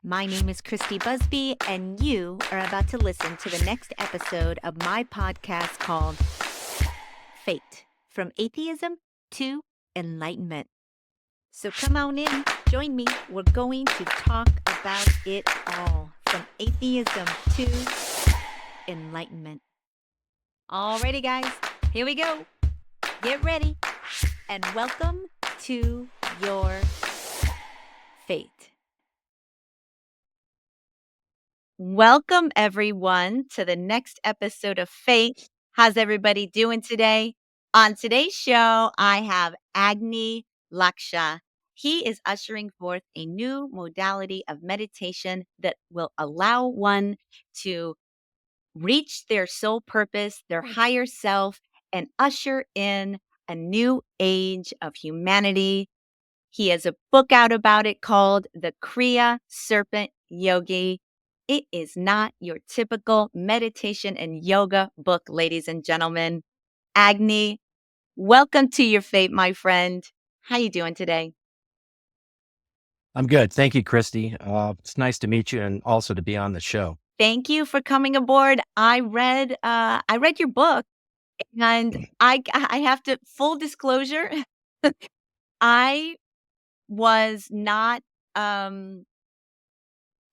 My name is Christy Busby, and you are about to listen to the next episode of my podcast called F.A.T.E, From Atheism to Enlightenment. So come on in, join me. We're going to talk about it all, from atheism to enlightenment. Alrighty, guys, here we go. Get ready, and welcome to your fate. Welcome, everyone, to the next episode of F.A.T.E. How's everybody doing today? On today's show, I have Agni Lakshya. He is ushering forth a new modality of meditation that will allow one to reach their soul purpose, their higher self, and usher in a new age of humanity. He has a book out about it called The Kriya Serpent Yogi. It is not your typical meditation and yoga book, ladies and gentlemen. Agni, welcome to your fate, my friend. How you doing today? I'm good. Thank you, Christy. It's nice to meet you and also to be on the show. Thank you for coming aboard. I read your book, and I have to, full disclosure, I was not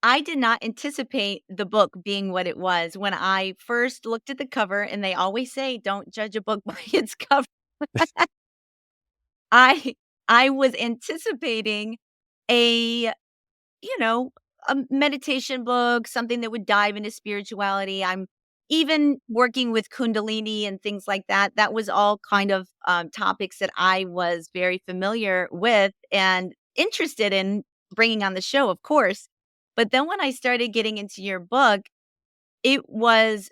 I did not anticipate the book being what it was when I first looked at the cover, and they always say, "Don't judge a book by its cover." I I was anticipating a, you know, a meditation book, something that would dive into spirituality. I'm even working with kundalini and things like that. That was all kind of topics that I was very familiar with and interested in bringing on the show, of course. But then when I started getting into your book, it was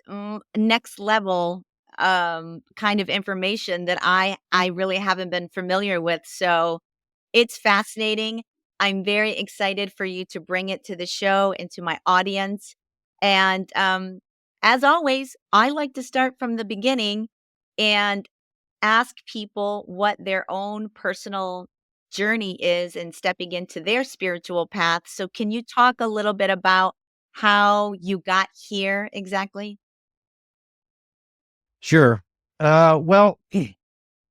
next level kind of information that I really haven't been familiar with. So it's fascinating. I'm very excited for you to bring it to the show and to my audience. And as always, I like to start from the beginning and ask people what their own personal journey is in stepping into their spiritual path. So, can you talk a little bit about how you got here exactly? Sure. Well,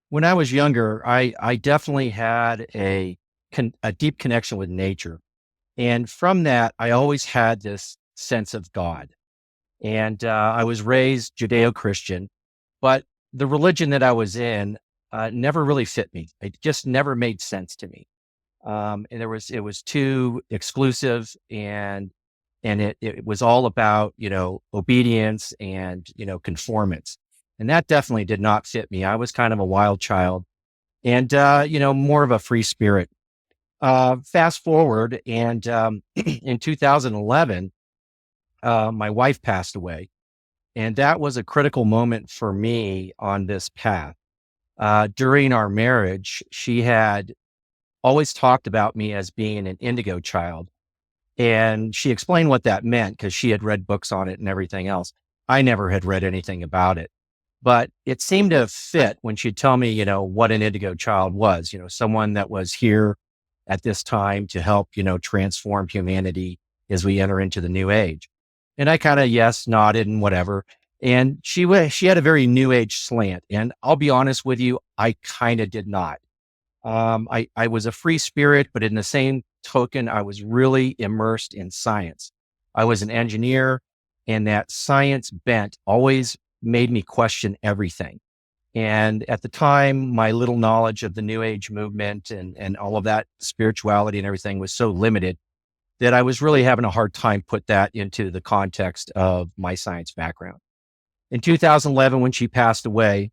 when I was younger, I definitely had a deep connection with nature, and from that, I always had this sense of God. And I was raised Judeo-Christian, but the religion that I was in never really fit me. It just never made sense to me. And it was too exclusive, and it was all about, obedience and, conformance. And that definitely did not fit me. I was kind of a wild child and, more of a free spirit. Fast forward, and in 2011, my wife passed away. And that was a critical moment for me on this path. During our marriage, she had always talked about me as being an indigo child. And she explained what that meant because she had read books on it and everything else. I never had read anything about it, but it seemed to fit when she'd tell me, what an indigo child was, someone that was here at this time to help, transform humanity as we enter into the new age. And I kind of, yes, nodded and whatever. And she had a very new age slant. And I'll be honest with you, I kind of did not. I was a free spirit, but in the same token, I was really immersed in science. I was an engineer, and that science bent always made me question everything. And at the time, my little knowledge of the New Age movement and all of that spirituality and everything was so limited that I was really having a hard time put that into the context of my science background. In 2011, when she passed away,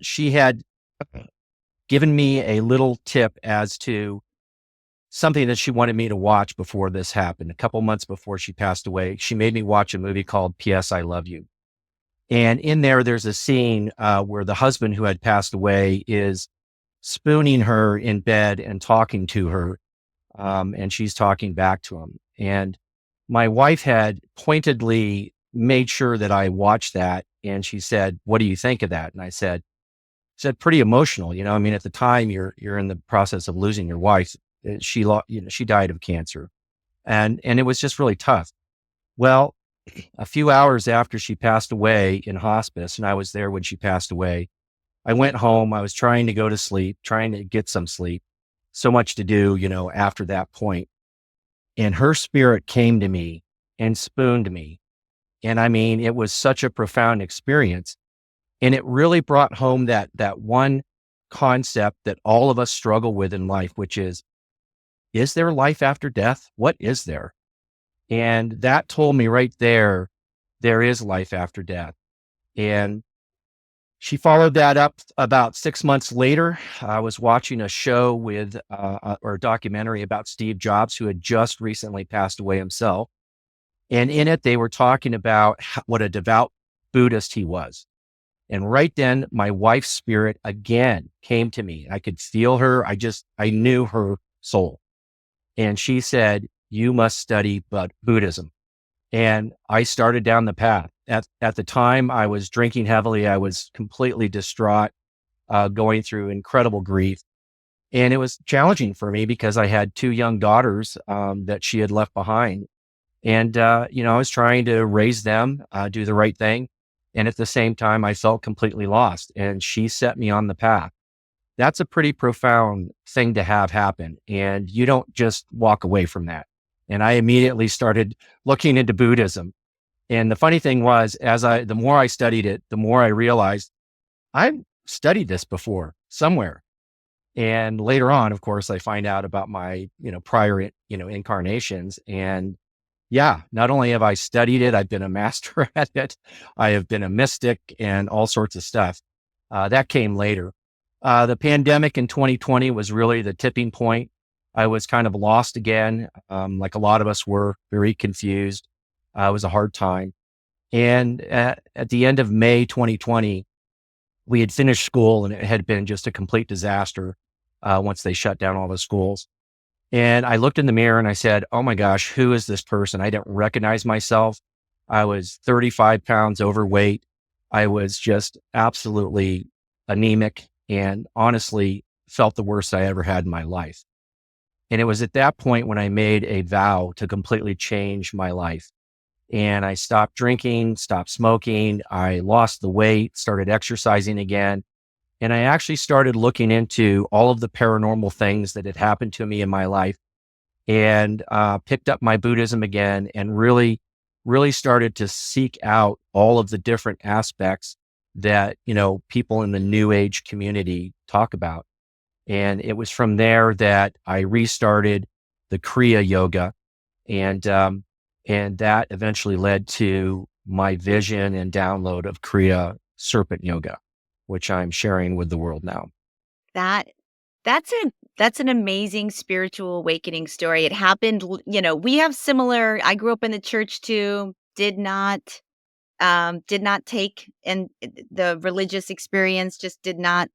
she had given me a little tip as to something that she wanted me to watch before this happened. A couple months before she passed away, she made me watch a movie called P.S. I Love You. And in there's a scene where the husband who had passed away is spooning her in bed and talking to her, and she's talking back to him. And my wife had pointedly made sure that I watched that, and she said, "What do you think of that?" And I said, pretty emotional. I mean, at the time you're in the process of losing your wife. She died of cancer. And it was just really tough. Well, a few hours after she passed away in hospice, and I was there when she passed away, I went home. I was trying to go to sleep, trying to get some sleep. So much to do, after that point. And her spirit came to me and spooned me. And I mean, it was such a profound experience. And it really brought home that one concept that all of us struggle with in life, which is there life after death? What is there? And that told me right there is life after death. And she followed that up about 6 months later. I was watching a show or a documentary about Steve Jobs, who had just recently passed away himself. And in it, they were talking about what a devout Buddhist he was. And right then, my wife's spirit again came to me. I could feel her. I knew her soul. And she said, "You must study Buddhism." And I started down the path. At the time, I was drinking heavily. I was completely distraught, going through incredible grief. And it was challenging for me because I had two young daughters that she had left behind. And, I was trying to raise them, do the right thing. And at the same time, I felt completely lost. And she set me on the path. That's a pretty profound thing to have happen. And you don't just walk away from that. And I immediately started looking into Buddhism. And the funny thing was, the more I studied it, the more I realized I've studied this before somewhere. And later on, of course, I find out about my, prior, incarnations. And yeah, not only have I studied it, I've been a master at it. I have been a mystic and all sorts of stuff. That came later. The pandemic in 2020 was really the tipping point. I was kind of lost again, like a lot of us were, very confused. It was a hard time. And at the end of May 2020, we had finished school and it had been just a complete disaster once they shut down all the schools. And I looked in the mirror and I said, "Oh my gosh, who is this person?" I didn't recognize myself. I was 35 pounds overweight. I was just absolutely anemic and honestly felt the worst I ever had in my life. And it was at that point when I made a vow to completely change my life. And I stopped drinking, stopped smoking. I lost the weight, started exercising again. And I actually started looking into all of the paranormal things that had happened to me in my life and picked up my Buddhism again and really, really started to seek out all of the different aspects that, people in the New Age community talk about. And it was from there that I restarted the Kriya Yoga. And that eventually led to my vision and download of Kriya Serpent Yoga, which I'm sharing with the world now. That that's an amazing spiritual awakening story. It happened, we have similar. I grew up in the church too. Did not take, and the religious experience just did not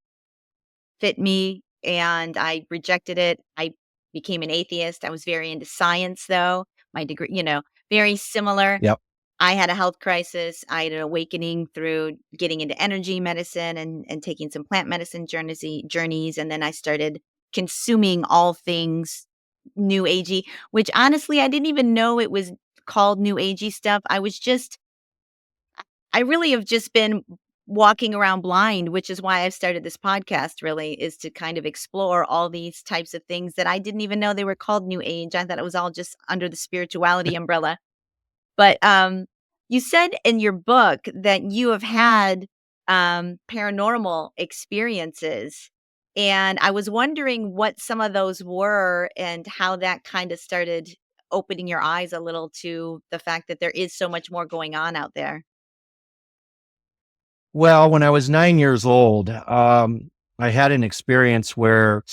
fit me, and I rejected it. I became an atheist. I was very into science though. My degree, very similar. Yep. I had a health crisis. I had an awakening through getting into energy medicine and taking some plant medicine journeys. And then I started consuming all things new agey, which honestly, I didn't even know it was called new agey stuff. I really have just been walking around blind, which is why I've started this podcast really, is to kind of explore all these types of things that I didn't even know they were called new age. I thought it was all just under the spirituality umbrella. But, you said in your book that you have had, paranormal experiences, and I was wondering what some of those were and how that kinda started opening your eyes a little to the fact that there is so much more going on out there. Well, when I was 9 years old, I had an experience where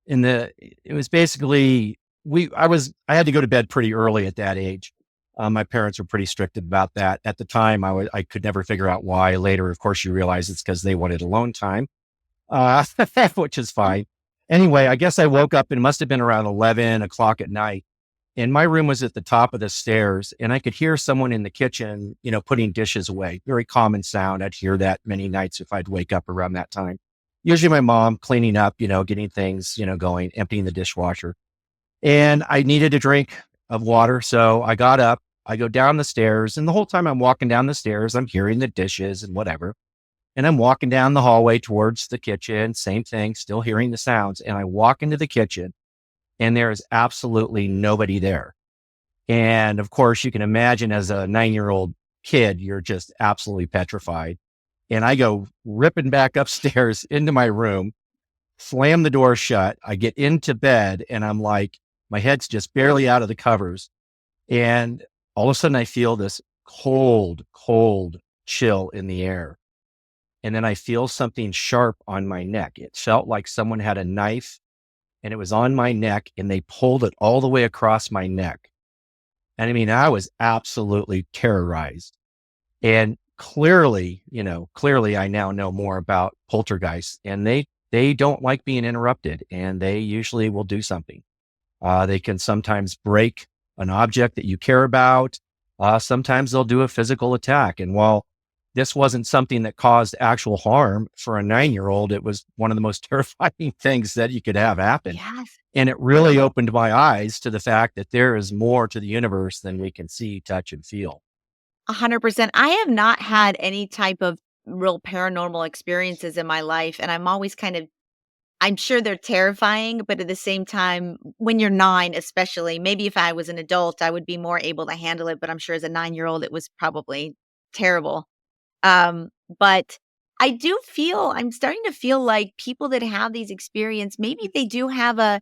it was basically, I had to go to bed pretty early at that age. My parents were pretty strict about that. At the time, I could never figure out why. Later, of course, you realize it's because they wanted alone time, uh, which is fine. Anyway, I guess I woke up and it must have been around 11 o'clock at night. And my room was at the top of the stairs and I could hear someone in the kitchen, putting dishes away. Very common sound. I'd hear that many nights if I'd wake up around that time. Usually my mom cleaning up, getting things, going, emptying the dishwasher. And I needed a drink. of water. So I got up, I go down the stairs, and the whole time I'm walking down the stairs, I'm hearing the dishes and whatever. And I'm walking down the hallway towards the kitchen, same thing, still hearing the sounds. And I walk into the kitchen and there is absolutely nobody there. And of course, you can imagine as a 9-year-old kid, you're just absolutely petrified. And I go ripping back upstairs into my room, slam the door shut. I get into bed and I'm like, my head's just barely out of the covers. And all of a sudden I feel this cold chill in the air. And then I feel something sharp on my neck. It felt like someone had a knife and it was on my neck and they pulled it all the way across my neck. And I mean, I was absolutely terrorized. And clearly, clearly I now know more about poltergeists and they don't like being interrupted and they usually will do something. They can sometimes break an object that you care about. Sometimes they'll do a physical attack. And while this wasn't something that caused actual harm for a 9-year-old, it was one of the most terrifying things that you could have happen. Yes. And it really opened my eyes to the fact that there is more to the universe than we can see, touch, and feel. 100%. I have not had any type of real paranormal experiences in my life, and I'm always I'm sure they're terrifying, but at the same time, when you're 9 especially, maybe if I was an adult, I would be more able to handle it, but I'm sure as a 9-year-old, it was probably terrible. But I'm starting to feel like people that have these experience, maybe they do have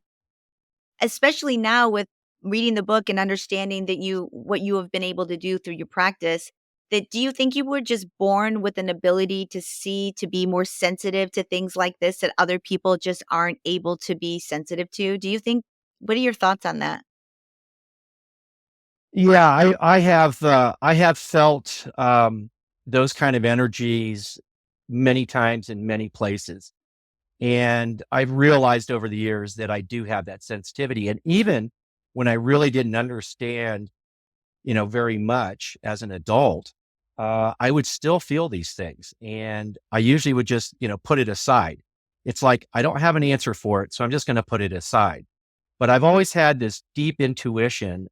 especially now with reading the book and understanding that what you have been able to do through your practice, that do you think you were just born with an ability to see, to be more sensitive to things like this that other people just aren't able to be sensitive to? Do you think, what are your thoughts on that? Yeah, I have felt those kind of energies many times in many places. And I've realized over the years that I do have that sensitivity. And even when I really didn't understand, very much as an adult, I would still feel these things. And I usually would just, put it aside. It's like, I don't have an answer for it. So I'm just going to put it aside. But I've always had this deep intuition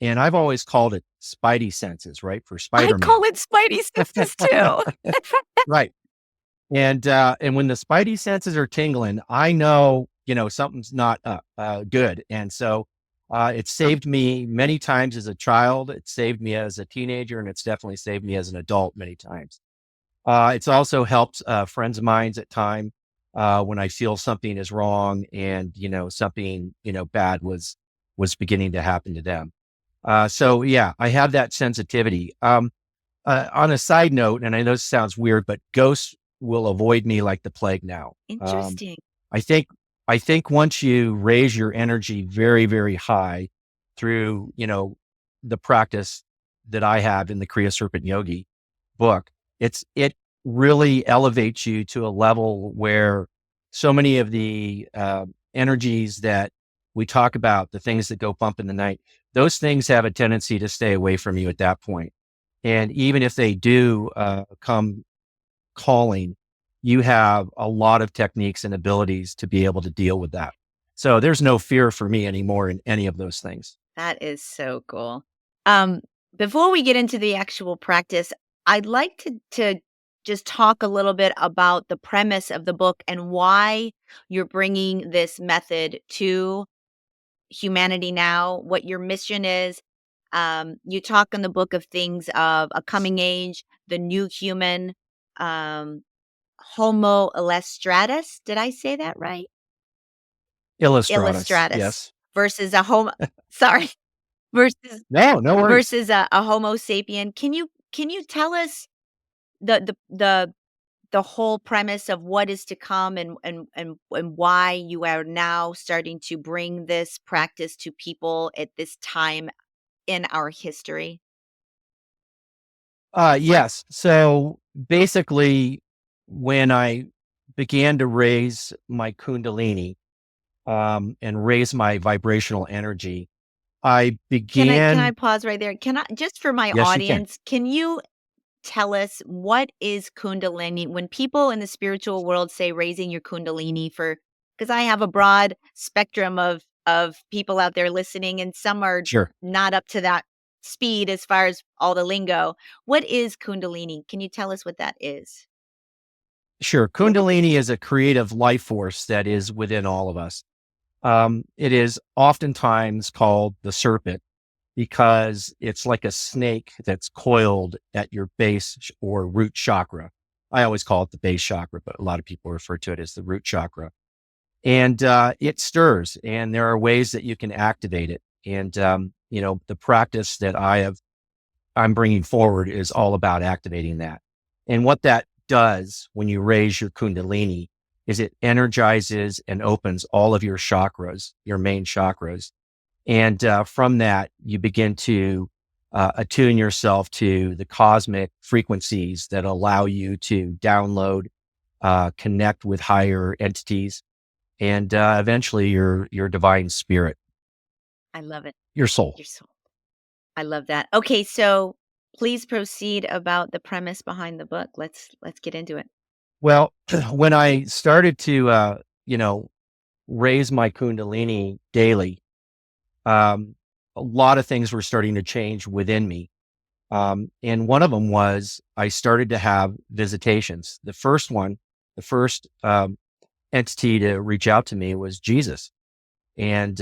and I've always called it spidey senses, right? For I Spider-Man. call it spidey senses too. Right. And when the spidey senses are tingling, I know, something's not good. And so it saved me many times as a child. It saved me as a teenager, and it's definitely saved me as an adult many times. It's also helped friends of mine's at time when I feel something is wrong and something bad was beginning to happen to them. So yeah, I have that sensitivity. On a side note, and I know this sounds weird, but ghosts will avoid me like the plague now. Interesting. I think I think once you raise your energy very, very high through, the practice that I have in the Kriya Serpent Yogi book, it really elevates you to a level where so many of the energies that we talk about, the things that go bump in the night, those things have a tendency to stay away from you at that point. And even if they do come calling, you have a lot of techniques and abilities to be able to deal with that. So there's no fear for me anymore in any of those things. That is so cool. Um, Before we get into the actual practice, I'd like to just talk a little bit about the premise of the book and why you're bringing this method to humanity now, what your mission is. You talk in the book of things of a coming age, the new human, um, Homo illustratus. Did I say that right? Illustratus, Illustratus yes. versus a Homo. Sorry, versus No, no worries. a Homo sapien. Can you tell us the whole premise of what is to come and why you are now starting to bring this practice to people at this time in our history? Yes. So basically, when I began to raise my kundalini and raise my vibrational energy, I Can I began. pause right there? Can I, just for my Yes, you can. audience, can you tell us what is kundalini? When people in the spiritual world say raising your kundalini, for because I have a broad spectrum of of people out there listening, and some are Sure. not up to that speed as far as all the lingo. What is Kundalini? Can you tell us what that is? Sure. Kundalini is a creative life force that is within all of us. It is oftentimes called the serpent because it's like a snake that's coiled at your base or root chakra. I always call it the base chakra, but a lot of people refer to it as the root chakra. And it stirs, and there are ways that you can activate it. And the practice that I'm bringing forward is all about activating that. And what that does when you raise your Kundalini is it energizes and opens all of your chakras, your main chakras. And from that, you begin to attune yourself to the cosmic frequencies that allow you to download, connect with higher entities, and eventually your divine spirit, I love it. your soul. Your soul. I love that. Okay, so please proceed about the premise behind the book. Let's get into it. Well, when I started to, raise my Kundalini daily, um, a lot of things were starting to change within me. And one of them was I started to have visitations. The first entity to reach out to me was Jesus. And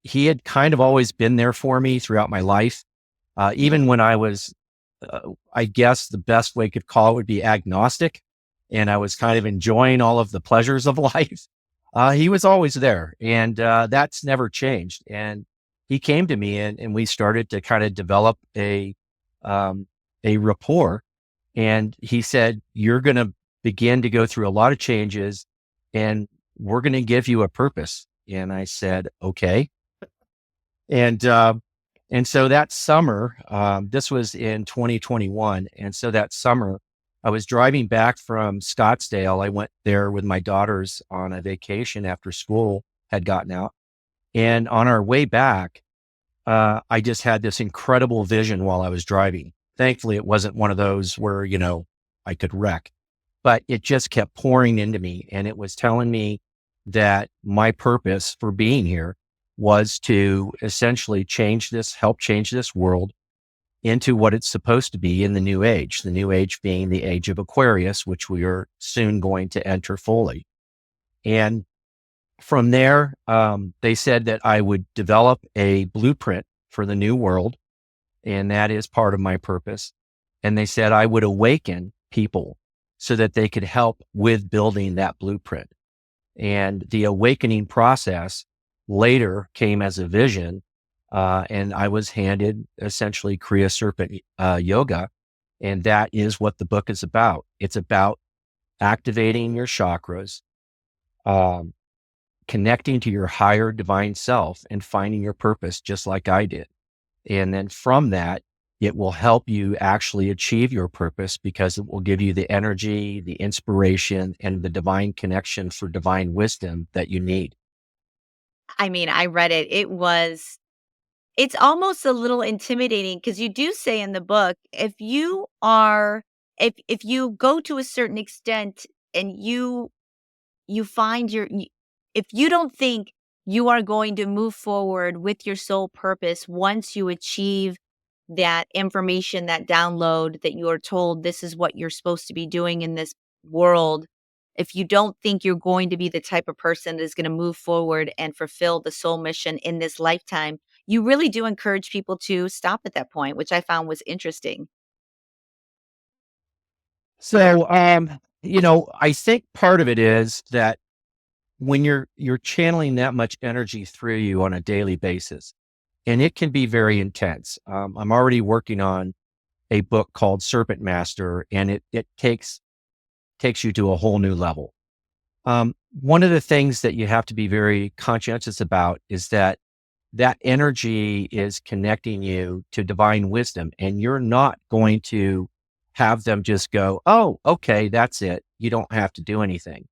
he had kind of always been there for me throughout my life. Even when I was, I guess the best way could call it would be agnostic, and I was kind of enjoying all of the pleasures of life. He was always there, and that's never changed. And he came to me, and we started to kind of develop um, a rapport. And he said, "You're going to begin to go through a lot of changes, and we're going to give you a purpose." And I said, "Okay." And so that summer, this was in 2021. And so that summer, I was driving back from Scottsdale. I went there with my daughters on a vacation after school had gotten out. And on our way back, I just had this incredible vision while I was driving. Thankfully, it wasn't one of those where, I could wreck, but it just kept pouring into me. And it was telling me that my purpose for being here was to essentially help change this world into what it's supposed to be in the new age being the age of Aquarius, which we are soon going to enter fully. And from there, they said that I would develop a blueprint for the new world, and that is part of my purpose. And they said I would awaken people so that they could help with building that blueprint. And the awakening process later came as a vision. And I was handed essentially Kriya Serpent Yoga. And that is what the book is about. It's about activating your chakras, um, connecting to your higher divine self, and finding your purpose, just like I did. And then from that, it will help you actually achieve your purpose because it will give you the energy, the inspiration, and the divine connection for divine wisdom that you need. I mean, I read it. It's almost a little intimidating because you do say in the book, if you go to a certain extent and you find if you don't think you are going to move forward with your soul purpose once you achieve that information, that download that you are told this is what you're supposed to be doing in this world, if you don't think you're going to be the type of person that is going to move forward and fulfill the soul mission in this lifetime, you really do encourage people to stop at that point, which I found was interesting. So, I think part of it is that when you're channeling that much energy through you on a daily basis, and it can be very intense. I'm already working on a book called Serpent Master, and it takes you to a whole new level. One of the things that you have to be very conscientious about is that energy is connecting you to divine wisdom, and you're not going to have them just go, "Oh, okay, that's it. You don't have to do anything."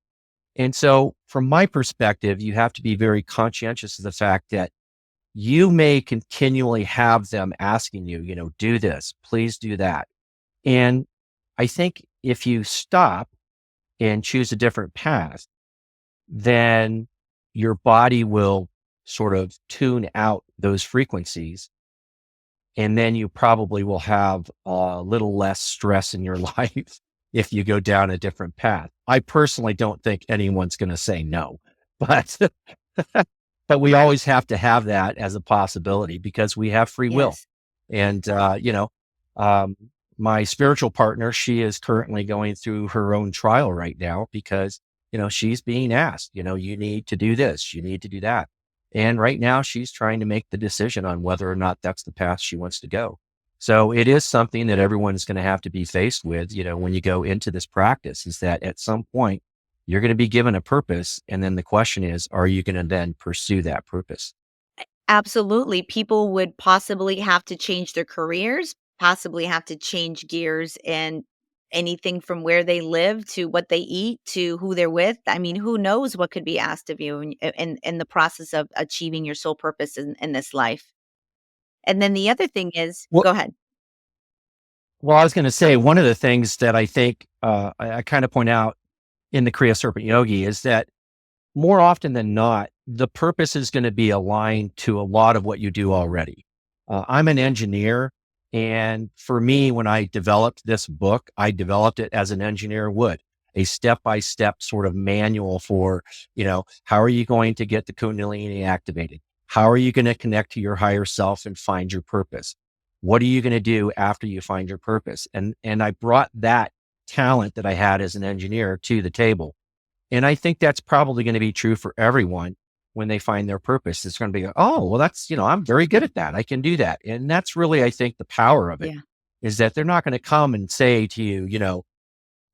And so from my perspective, you have to be very conscientious of the fact that you may continually have them asking you, do this, please do that. And I think if you stop and choose a different path, then your body will sort of tune out those frequencies. And then you probably will have a little less stress in your life if you go down a different path. I personally don't think anyone's going to say no, but but we always have to have that as a possibility because we have free will. Yes. And um, my spiritual partner, she is currently going through her own trial right now because she's being asked, you need to do this, you need to do that. And right now, she's trying to make the decision on whether or not that's the path she wants to go. So it is something that everyone's going to have to be faced with, when you go into this practice, is that at some point, you're going to be given a purpose. And then the question is, are you going to then pursue that purpose? Absolutely. People would possibly have to change their careers, possibly have to change gears and anything from where they live to what they eat to who they're with. I mean, who knows what could be asked of you in the process of achieving your soul purpose in this life. And then the other thing is, Well, go ahead. well, I was going to say one of the things that I think I kind of point out in the Kriya Serpent Yogi is that more often than not, the purpose is going to be aligned to a lot of what you do already. I'm an engineer. And for me, when I developed this book, I developed it as an engineer would, a step-by-step sort of manual for, how are you going to get the kundalini activated? How are you going to connect to your higher self and find your purpose? What are you going to do after you find your purpose? And I brought that talent that I had as an engineer to the table. And I think that's probably going to be true for everyone when they find their purpose. It's going to be, oh, well, that's, I'm very good at that. I can do that. And that's really, I think, the power of it Yeah. is that they're not going to come and say to you,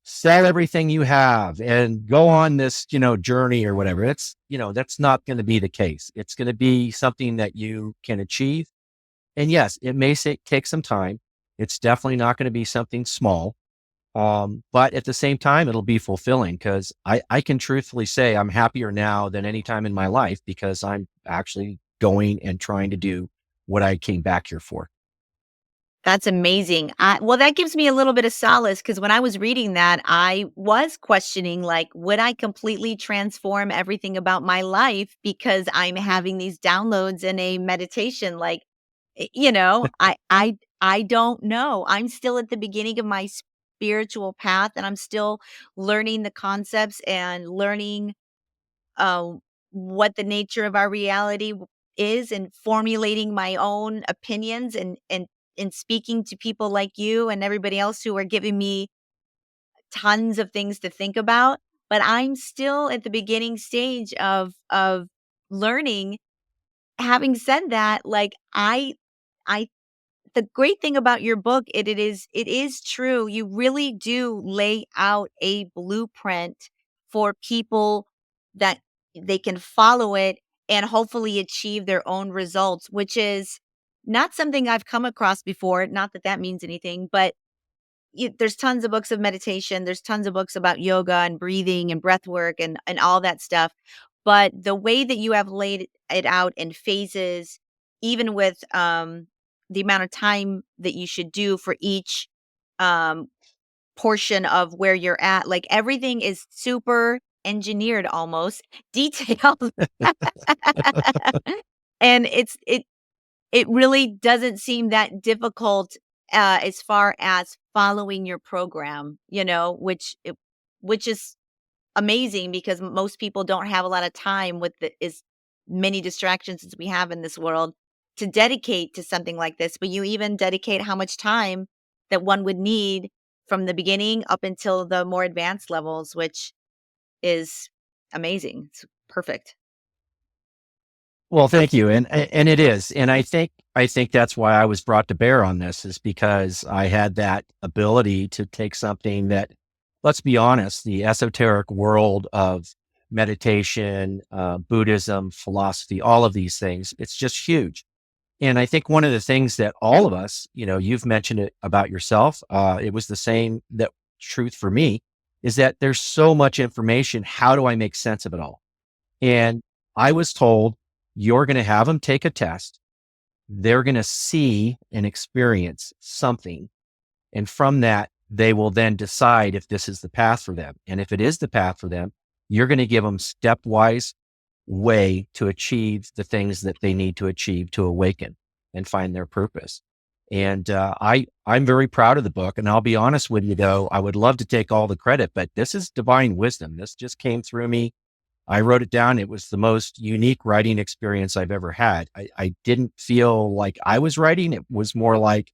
sell everything you have and go on this, journey or whatever. It's, that's not going to be the case. It's going to be something that you can achieve. And yes, it may take some time. It's definitely not going to be something small. But at the same time, it'll be fulfilling because I can truthfully say I'm happier now than any time in my life because I'm actually going and trying to do what I came back here for. That's amazing. Well, that gives me a little bit of solace because when I was reading that, I was questioning, like, would I completely transform everything about my life because I'm having these downloads in a meditation? Like, I don't know. I'm still at the beginning of my spiritual path, and I'm still learning the concepts and learning uh, what the nature of our reality is and formulating my own opinions and speaking to people like you and everybody else who are giving me tons of things to think about, but I'm still at the beginning stage of learning. Having said that, like I the great thing about your book, it is true. You really do lay out a blueprint for people that they can follow it and hopefully achieve their own results, which is not something I've come across before. Not that that means anything, but there's tons of books of meditation. There's tons of books about yoga and breathing and breath work and all that stuff. But the way that you have laid it out in phases, even with the amount of time that you should do for each um, portion of where you're at, like everything is super engineered almost detailed. And it really doesn't seem that difficult, as far as following your program, which is amazing because most people don't have a lot of time with the as many distractions as we have in this world to dedicate to something like this, but you even dedicate how much time that one would need from the beginning up until the more advanced levels, which is amazing. It's perfect. Well, thank you. And it is. And I think that's why I was brought to bear on this is because I had that ability to take something that, let's be honest, the esoteric world of meditation, Buddhism, philosophy, all of these things, it's just huge. And I think one of the things that all of us, you've mentioned it about yourself. It was the same that truth for me is that there's so much information. How do I make sense of it all? And I was told you're going to have them take a test. They're going to see and experience something. And from that, they will then decide if this is the path for them. And if it is the path for them, you're going to give them stepwise way to achieve the things that they need to achieve to awaken and find their purpose. And I'm very proud of the book. And I'll be honest with you, though, I would love to take all the credit, but this is divine wisdom. This just came through me. I wrote it down. It was the most unique writing experience I've ever had. I didn't feel like I was writing. It was more like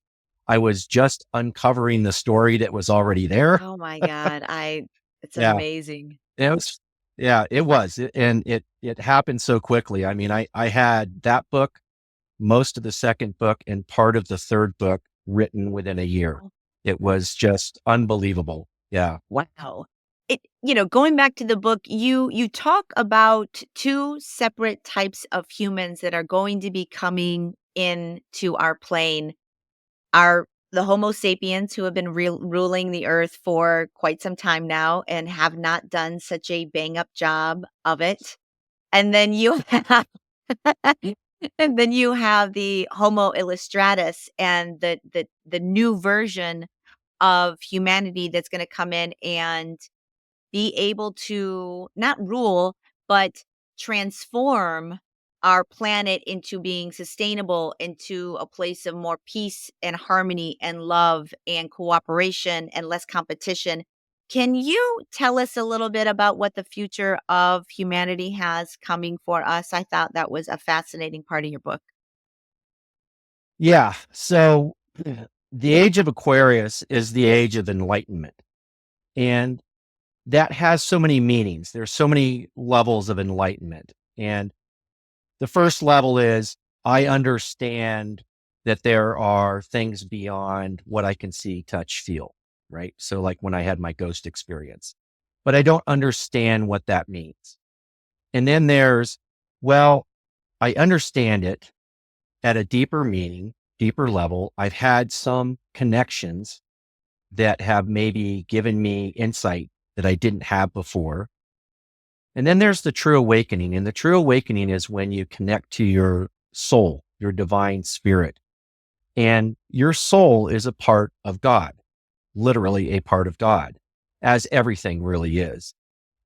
I was just uncovering the story that was already there. Oh my god, I it's Yeah. amazing. It was, yeah, it was. And it happened so quickly. I mean, I had that book, most of the second book, and part of the third book written within a year. It was just unbelievable. Yeah. Wow. Going back to the book, you talk about two separate types of humans that are going to be coming into our plane. Are the Homo sapiens who have been ruling the earth for quite some time now and have not done such a bang up job of it. And then you have and then you have the Homo illustratus and the new version of humanity that's going to come in and be able to not rule, but transform our planet into being sustainable, into a place of more peace and harmony and love and cooperation and less competition. Can you tell us a little bit about what the future of humanity has coming for us? I thought that was a fascinating part of your book. Yeah. So the age of Aquarius is the age of enlightenment. And that has so many meanings. There's so many levels of enlightenment. And the first level is I understand that there are things beyond what I can see, touch, feel, right? So, like when I had my ghost experience, but I don't understand what that means. And then there's, well, I understand it at a deeper meaning, deeper level. I've had some connections that have maybe given me insight that I didn't have before. And then there's the true awakening. And the true awakening is when you connect to your soul, your divine spirit. And your soul is a part of God, literally a part of God, as everything really is.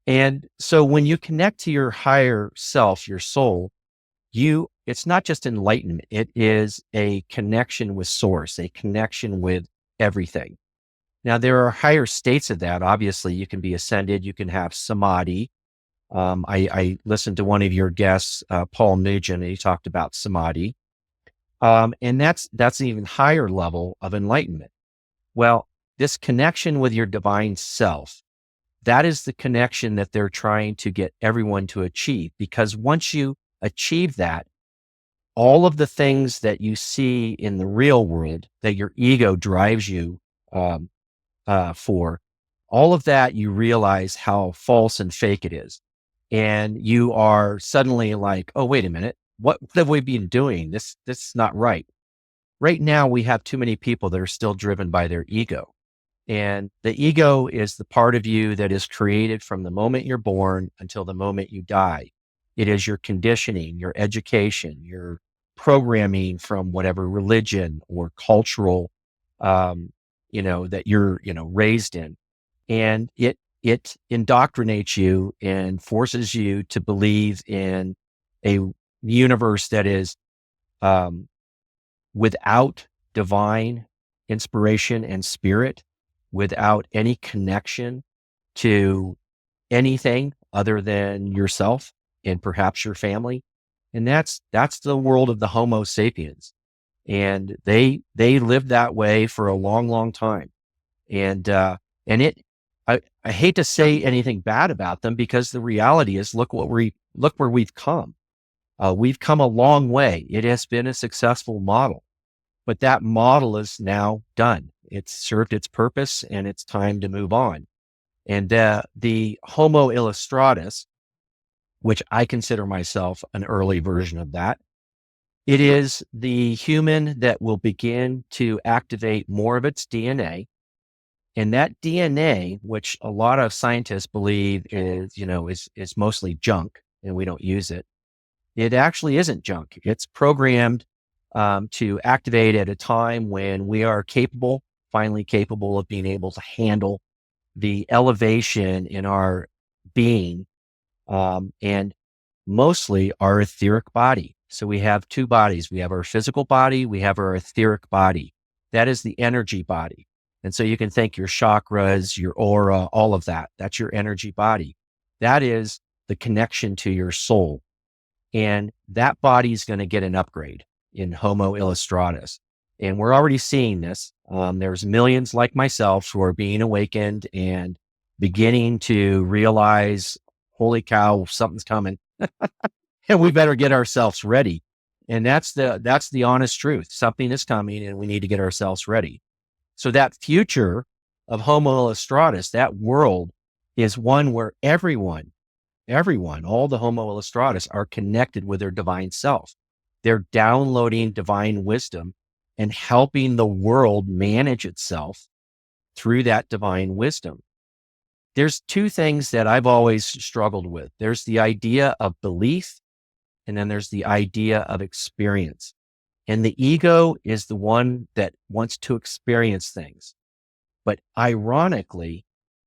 And so when you connect to your higher self, your soul, it's not just enlightenment, it is a connection with source, a connection with everything. Now, there are higher states of that. Obviously, you can be ascended, you can have samadhi. I listened to one of your guests, Paul Nugent, and he talked about samadhi. And that's an even higher level of enlightenment. Well, this connection with your divine self, that is the connection that they're trying to get everyone to achieve. Because once you achieve that, all of the things that you see in the real world that your ego drives you um, for, all of that, you realize how false and fake it is. And you are suddenly like, oh, wait a minute. What have we been doing? This is not right. Right now, we have too many people that are still driven by their ego. And the ego is the part of you that is created from the moment you're born until the moment you die. It is your conditioning, your education, your programming from whatever religion or cultural, um, that you're, raised in. And it indoctrinates you and forces you to believe in a universe that is um, without divine inspiration and spirit, without any connection to anything other than yourself and perhaps your family. And that's the world of the Homo sapiens. And they lived that way for a long, long time. And I hate to say anything bad about them because the reality is look where we've come. We've come a long way. It has been a successful model, but that model is now done. It's served its purpose and it's time to move on. And the Homo illustratus, which I consider myself an early version of that, it is the human that will begin to activate more of its DNA. And that DNA, which a lot of scientists believe is mostly junk and we don't use it, it actually isn't junk. It's programmed to activate at a time when we are finally capable of being able to handle the elevation in our being. And mostly our etheric body. So we have two bodies. We have our physical body, we have our etheric body. That is the energy body. And so you can think your chakras, your aura, all of that. That's your energy body. That is the connection to your soul. And that body is going to get an upgrade in Homo illustratus. And we're already seeing this. There's millions like myself who are being awakened and beginning to realize, holy cow, something's coming and we better get ourselves ready. And that's the honest truth. Something is coming and we need to get ourselves ready. So that future of Homo illustratus, that world, is one where everyone, all the Homo illustratus are connected with their divine self. They're downloading divine wisdom and helping the world manage itself through that divine wisdom. There's two things that I've always struggled with. There's the idea of belief, and then there's the idea of experience. And the ego is the one that wants to experience things. But ironically,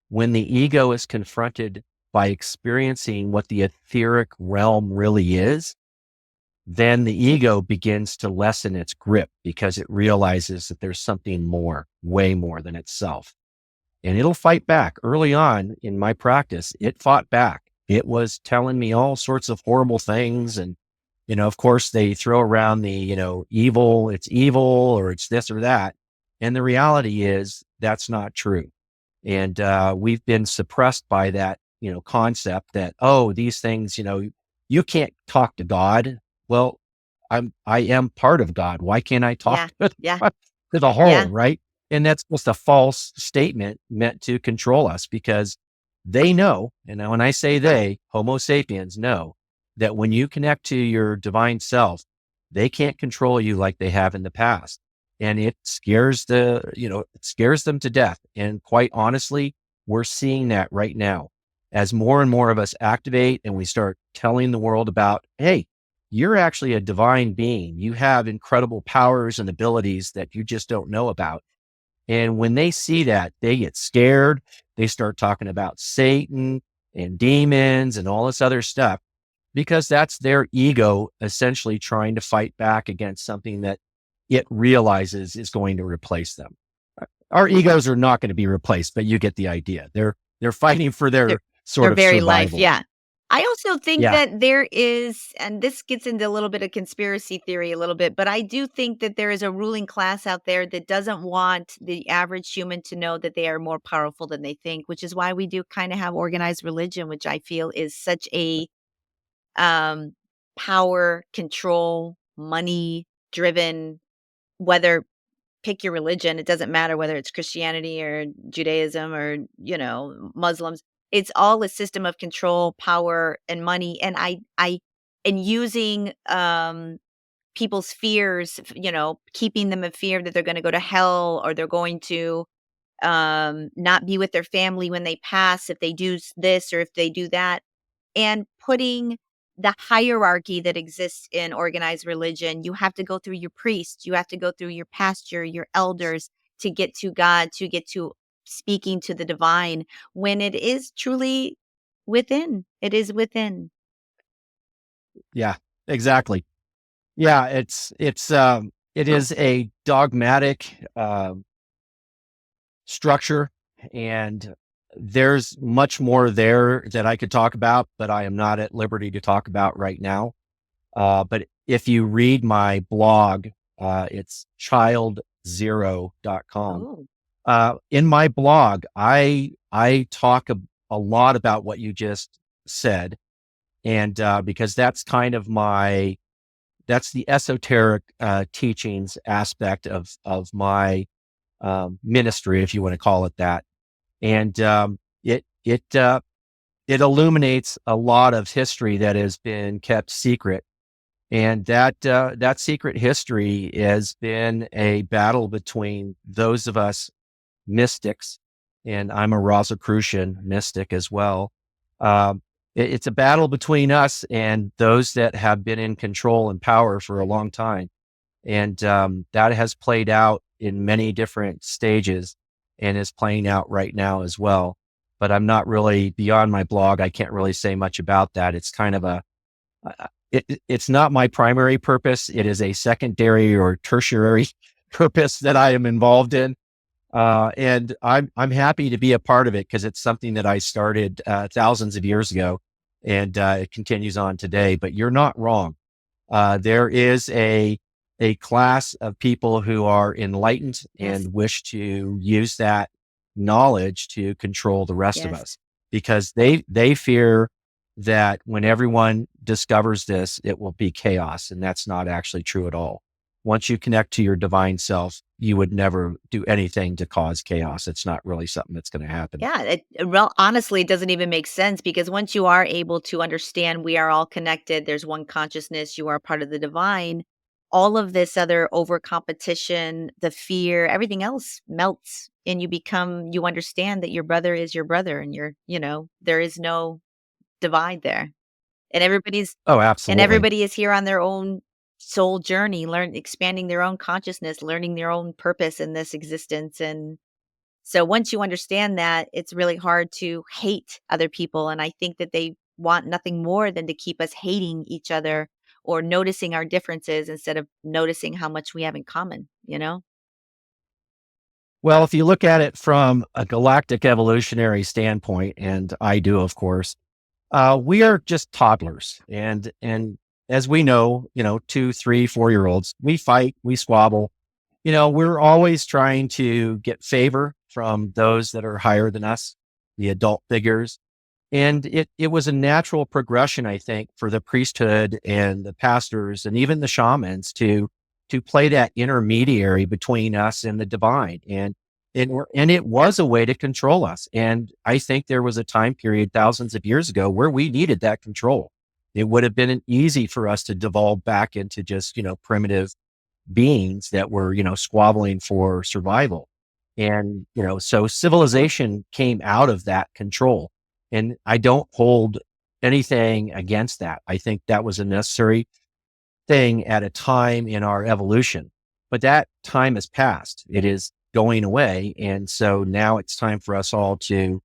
when the ego is confronted by experiencing what the etheric realm really is, then the ego begins to lessen its grip because it realizes that there's something more, way more than itself. And it'll fight back. Early on in my practice, it fought back. It was telling me all sorts of horrible things. And, of course, they throw around the, evil, or it's this or that. And the reality is that's not true. And we've been suppressed by that, concept that, oh, these things, you can't talk to God. Well, I am part of God. Why can't I talk Yeah. to Yeah. the whole, Yeah. right? And that's just a false statement meant to control us because they know, and when I say they, Homo sapiens know that when you connect to your divine self, they can't control you like they have in the past. And it scares it scares them to death. And quite honestly, we're seeing that right now as more and more of us activate and we start telling the world about, hey, you're actually a divine being. You have incredible powers and abilities that you just don't know about. And when they see that, they get scared. They start talking about Satan and demons and all this other stuff because that's their ego essentially trying to fight back against something that it realizes is going to replace them. Our egos are not going to be replaced, but you get the idea. They're fighting for Their their their sort of very life, survival. yeah. I also think Yeah. that there is, and this gets into a little bit of conspiracy theory a little bit, but I do think that there is a ruling class out there that doesn't want the average human to know that they are more powerful than they think, which is why we do kinda have organized religion, which I feel is such a, um, power, control, money-driven, whether pick your religion. It doesn't matter whether it's Christianity or Judaism or, Muslims. It's all a system of control, power, and money. And and using people's fears, keeping them in fear that they're going to go to hell or they're going to not be with their family when they pass if they do this or if they do that, and putting the hierarchy that exists in organized religion. You have to go through your priest, you have to go through your pastor, your elders to get to God, to get to speaking to the divine when it is truly within. It is within. Yeah, exactly. Yeah. It is a dogmatic, structure. And there's much more there that I could talk about, but I am not at liberty to talk about right now. But if you read my blog, it's child0.com. Oh, In my blog, I talk a lot about what you just said. And because that's kind of that's the esoteric teachings aspect of my ministry, if you want to call it that. And it illuminates a lot of history that has been kept secret. And that secret history has been a battle between those of us mystics, and I'm a Rosicrucian mystic as well. It's a battle between us and those that have been in control and power for a long time. And that has played out in many different stages and is playing out right now as well. But I'm not really beyond my blog. I can't really say much about that. It's kind of It's not my primary purpose. It is a secondary or tertiary purpose that I am involved in. And I'm happy to be a part of it because it's something that I started thousands of years ago, and it continues on today. But you're not wrong. There is a class of people who are enlightened Yes. and wish to use that knowledge to control the rest of Yes. us because they fear that when everyone discovers this, it will be chaos, and that's not actually true at all. Once you connect to your divine self, you would never do anything to cause chaos. It's not really something that's going to happen. Yeah, honestly, it doesn't even make sense because once you are able to understand we are all connected, there's one consciousness, you are part of the divine, all of this other over competition, the fear, everything else melts and you understand that your brother is your brother and there is no divide there. And Oh, absolutely. everybody is here on their own soul journey, expanding their own consciousness, learning their own purpose in this existence. And so once you understand that, it's really hard to hate other people. And I think that they want nothing more than to keep us hating each other or noticing our differences instead of noticing how much we have in common, you know? Well, if you look at it from a galactic evolutionary standpoint, and I do, of course, we are just toddlers. And as we know, 2, 3, 4 year olds, we fight, we squabble. We're always trying to get favor from those that are higher than us, the adult figures. And it was a natural progression, I think, for the priesthood and the pastors and even the shamans to play that intermediary between us and the divine. And it was a way to control us. And I think there was a time period thousands of years ago where we needed that control. It would have been easy for us to devolve back into just, primitive beings that were, squabbling for survival. And, so civilization came out of that control. And I don't hold anything against that. I think that was a necessary thing at a time in our evolution. But that time has passed. It is going away. And so now it's time for us all to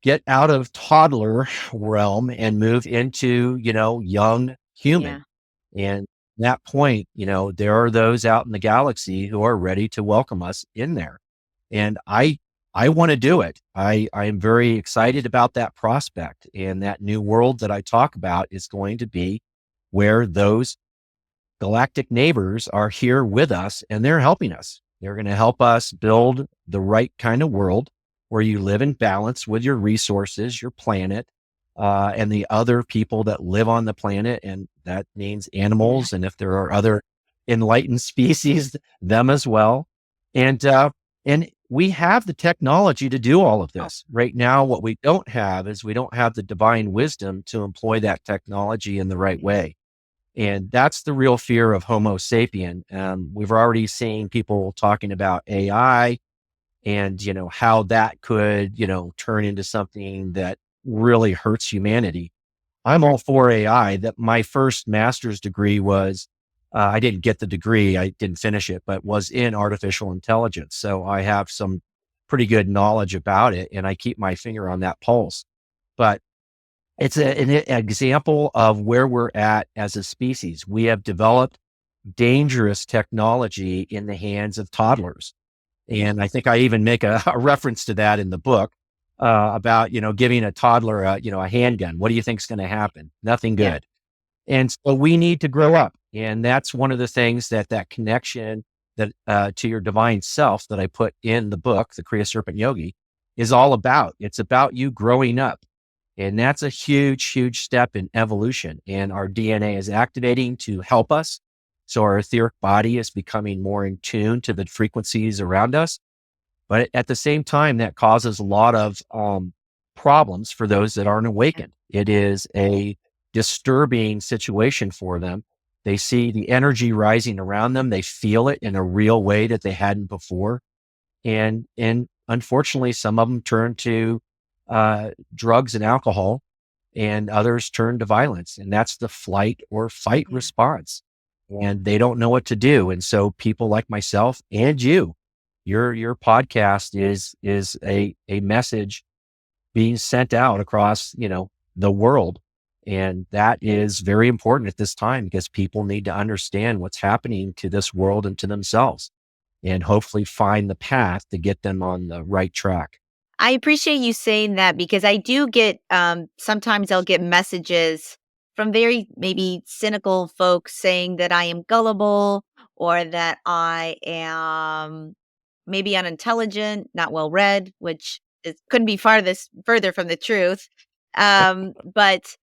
get out of toddler realm and move into, young Yeah. human. And that point, there are those out in the galaxy who are ready to welcome us in there. And I want to do it. I am very excited about that prospect. And that new world that I talk about is going to be where those galactic neighbors are here with us and they're helping us. They're going to help us build the right kind of world where you live in balance with your resources, your planet, and the other people that live on the planet. And that means Yeah. animals. And if there are other enlightened species, them as well. And we have the technology to do all of Oh, this. Right now, what we don't have is we don't have the divine wisdom to employ that technology in the right way. And that's the real fear of Homo sapien. We've already seen people talking about AI and, how that could, turn into something that really hurts humanity. I'm all for AI. That my first master's degree was, I didn't get the degree, I didn't finish it, but was in artificial intelligence. So I have some pretty good knowledge about it and I keep my finger on that pulse. But it's an example of where we're at as a species. We have developed dangerous technology in the hands of toddlers. And I think I even make a reference to that in the book about, giving a toddler a handgun. What do you think is going to happen? Nothing yeah. good. And so we need to grow up. And that's one of the things that connection that to your divine self that I put in the book, the Kriya Serpent Yogi, is all about. It's about you growing up. And that's a huge, huge step in evolution. And our DNA is activating to help us. So our etheric body is becoming more in tune to the frequencies around us. But at the same time, that causes a lot of problems for those that aren't awakened. It is a disturbing situation for them. They see the energy rising around them. They feel it in a real way that they hadn't before. And unfortunately, some of them turn to drugs and alcohol, and others turn to violence. And that's the flight or fight Yeah. response. And they don't know what to do. And so people like myself and your podcast is a message being sent out across, the world. And that is very important at this time because people need to understand what's happening to this world and to themselves and hopefully find the path to get them on the right track. I appreciate you saying that because I do get sometimes I'll get messages from very maybe cynical folks saying that I am gullible or that I am maybe unintelligent, not well read, which couldn't be farthest further from the truth. But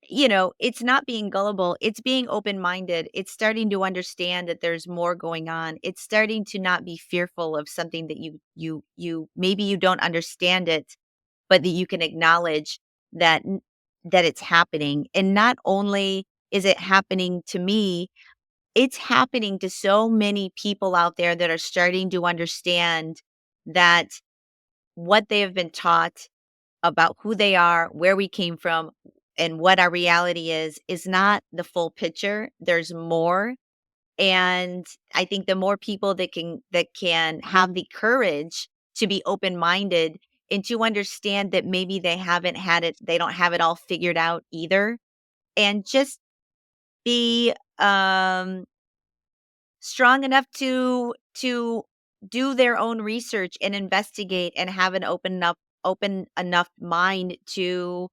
it's not being gullible, it's being open-minded. It's starting to understand that there's more going on. It's starting to not be fearful of something that you maybe you don't understand it, but that you can acknowledge that it's happening. And not only is it happening to me, it's happening to so many people out there that are starting to understand that what they have been taught about who they are, where we came from, and what our reality is not the full picture. There's more. And I think the more people that can have the courage to be open-minded and to understand that maybe they don't have it all figured out either. And just be strong enough to do their own research and investigate and have an open enough mind to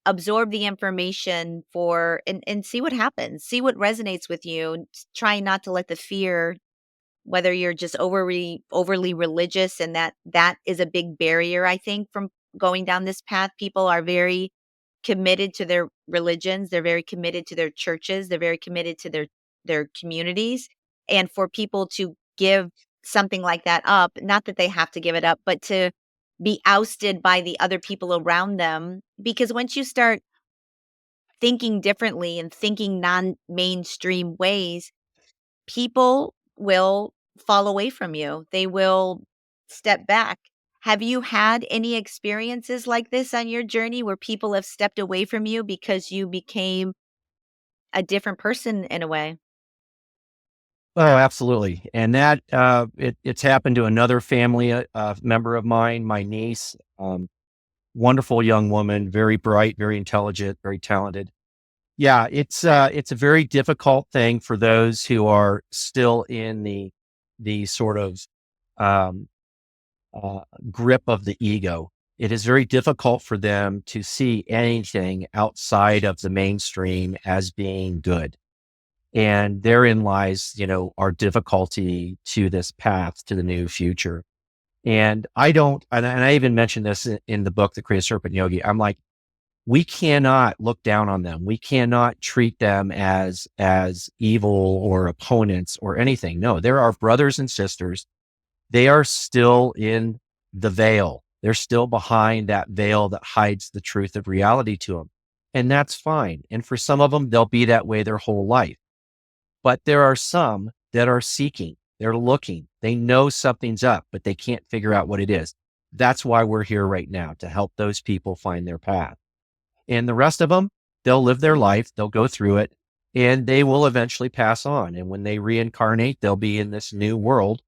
absorb the information and see what happens, see what resonates with you, and try not to let the fear, whether you're just overly religious, and that is a big barrier, I think, from going down this path. People are very committed to their religions, they're very committed to their churches, they're very committed to their communities, and for people to give something like that up, not that they have to give it up, but to be ousted by the other people around them, because once you start thinking differently and thinking non-mainstream ways, people will fall away from you. They will step back. Have you had any experiences like this on your journey where people have stepped away from you because you became a different person in a way? Oh, absolutely. And that it's happened to another family member of mine, my niece, wonderful young woman, very bright, very intelligent, very talented. Yeah, it's a very difficult thing for those who are still in the sort of um, uh, grip of the ego. It is very difficult for them to see anything outside of the mainstream as being good. And therein lies, our difficulty to this path to the new future. And I don't, and I even mentioned this in the book, The Kriya Serpent Yogi. I'm like, we cannot look down on them. We cannot treat them as evil or opponents or anything. No, they're our brothers and sisters. They are still in the veil. They're still behind that veil that hides the truth of reality to them. And that's fine. And for some of them, they'll be that way their whole life. But there are some that are seeking, they're looking, they know something's up, but they can't figure out what it is. That's why we're here right now, to help those people find their path. And the rest of them, they'll live their life, they'll go through it, and they will eventually pass on. And when they reincarnate, they'll be in this new world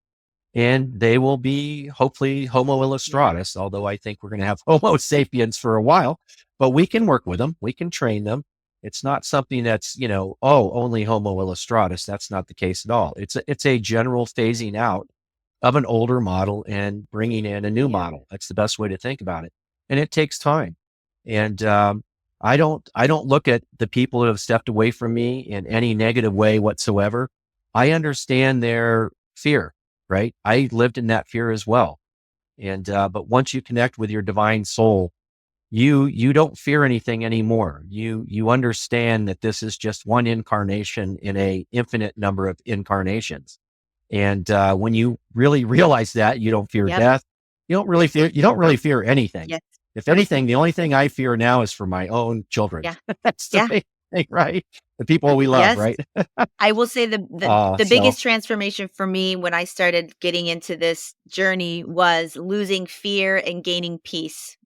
and they will be hopefully Homo Yeah. illustratus, although I think we're going to have Homo sapiens for a while, but we can work with them. We can train them. It's not something that's, only Homo illustratus. That's not the case at all. It's a general phasing out of an older model and bringing in a new Yeah. model. That's the best way to think about it. And it takes time. And I don't look at the people who have stepped away from me in any negative way whatsoever. I understand their fear, right? I lived in that fear as well. And but once you connect with your divine soul, you don't fear anything anymore. You understand that this is just one incarnation in a infinite number of incarnations. And when you really realize that, you don't fear Yep. death. You don't really fear anything. Yes. If anything, the only thing I fear now is for my own children. Yeah. That's the Yeah. main thing, right? The people we love, Yes. right? I will say the So biggest transformation for me when I started getting into this journey was losing fear and gaining peace.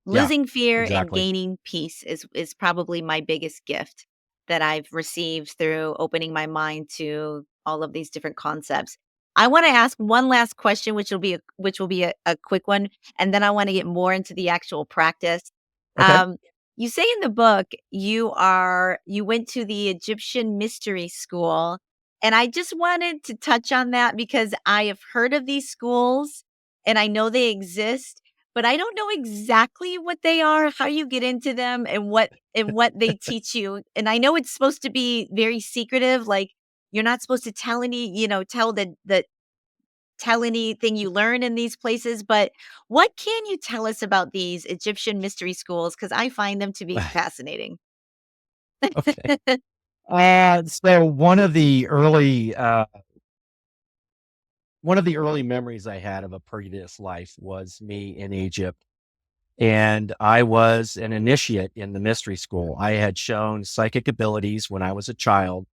yeah, Losing fear and exactly. gaining peace is probably my biggest gift that I've received through opening my mind to all of these different concepts. I wanna ask one last question, which will be a quick one, and then I wanna get more into the actual practice. Okay. Um, You say in the book you went to the Egyptian mystery school, and I just wanted to touch on that because I have heard of these schools and I know they exist, but I don't know exactly what they are, how you get into them and what they teach you. And I know it's supposed to be very secretive, like you're not supposed to tell tell anything you learn in these places, but what can you tell us about these Egyptian mystery schools? Because I find them to be fascinating. Okay. So one of the early memories I had of a previous life was me in Egypt, and I was an initiate in the mystery school. I had shown psychic abilities when I was a child,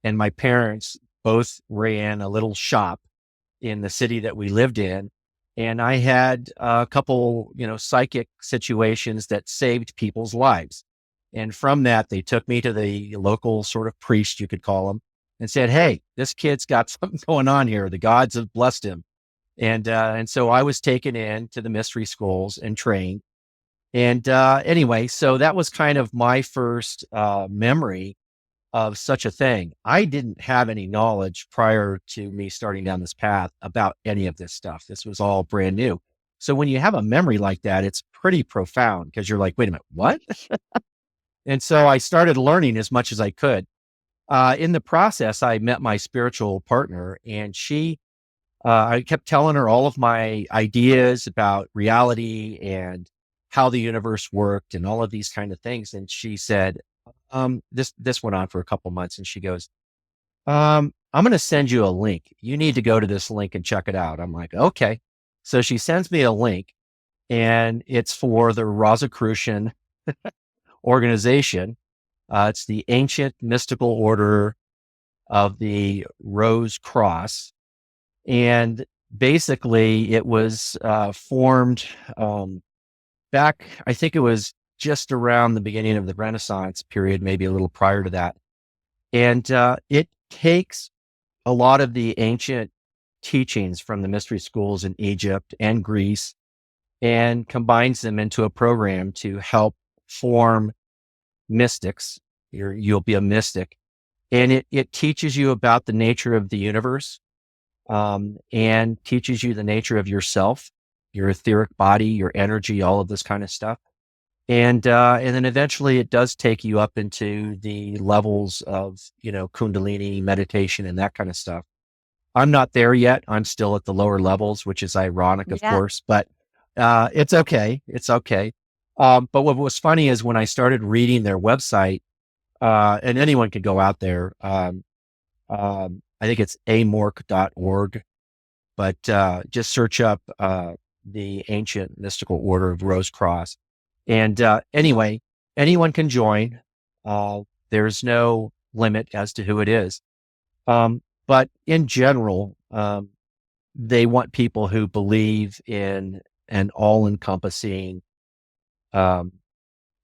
and my parents both ran a little shop in the city that we lived in. And I had a couple, psychic situations that saved people's lives. And from that, they took me to the local sort of priest, you could call him, and said, "Hey, this kid's got something going on here. The gods have blessed him." And so I was taken in to the mystery schools and trained. And anyway, so that was kind of my first memory of such a thing. I didn't have any knowledge prior to me starting down this path about any of this stuff. This was all brand new. So when you have a memory like that, it's pretty profound because you're like, wait a minute, what? And so I started learning as much as I could. In the process, I met my spiritual partner, and I kept telling her all of my ideas about reality and how the universe worked and all of these kind of things. And she said, this went on for a couple months, and she goes, I'm going to send you a link. You need to go to this link and check it out. I'm like, okay. So she sends me a link, and it's for the Rosicrucian organization. It's the ancient mystical order of the Rose Cross. And basically it was formed back, I think it was just around the beginning of the Renaissance period, maybe a little prior to that. And it takes a lot of the ancient teachings from the mystery schools in Egypt and Greece and combines them into a program to help form mystics. You'll be a mystic. And it teaches you about the nature of the universe, and teaches you the nature of yourself, your etheric body, your energy, all of this kind of stuff. And then eventually it does take you up into the levels of, Kundalini meditation and that kind of stuff. I'm not there yet. I'm still at the lower levels, which is ironic, of Yeah. course, but it's okay. It's okay. But what was funny is when I started reading their website, and anyone could go out there. I think it's amorc.org, but just search up the ancient mystical order of Rose Cross. And anyway, anyone can join. There's no limit as to who it is. But in general, they want people who believe in an all-encompassing um,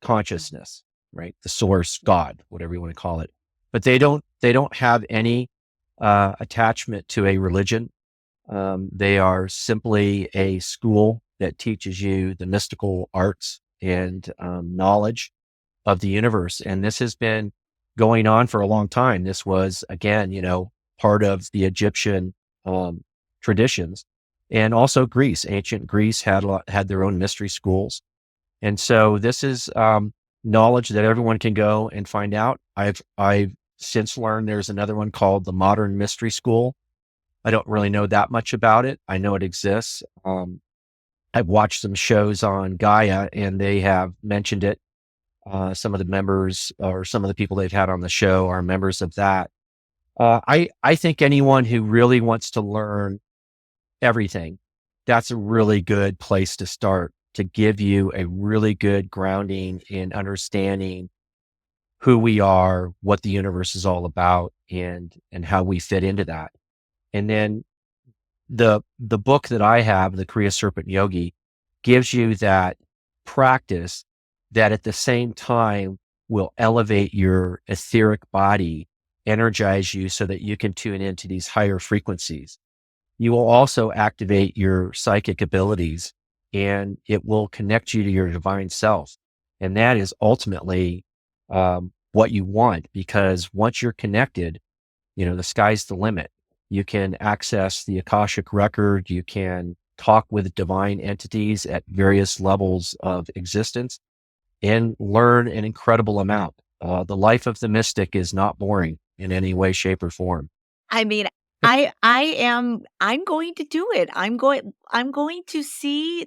consciousness, right? The source, God, whatever you want to call it. But they don't have any attachment to a religion. They are simply a school that teaches you the mystical arts and knowledge of the universe. And this has been going on for a long time. This was, again, part of the Egyptian um, traditions, and also Greece. Ancient Greece had their own mystery schools, and so this is knowledge that everyone can go and find out. I've since learned there's another one called the Modern Mystery School. I don't really know that much about it. I know it exists. I've watched some shows on Gaia, and they have mentioned it. Some of the members or some of the people they've had on the show are members of that. I think anyone who really wants to learn everything, that's a really good place to start, to give you a really good grounding in understanding who we are, what the universe is all about, and how we fit into that. And then the book that I have, the Kriya Serpent Yogi, gives you that practice that at the same time will elevate your etheric body, energize you so that you can tune into these higher frequencies. You will also activate your psychic abilities, and it will connect you to your divine self. And that is ultimately what you want, because once you're connected, the sky's the limit. You can access the Akashic record. You can talk with divine entities at various levels of existence and learn an incredible amount. The life of the mystic is not boring in any way, shape, or form. I mean, I'm going to do it. I'm going to see,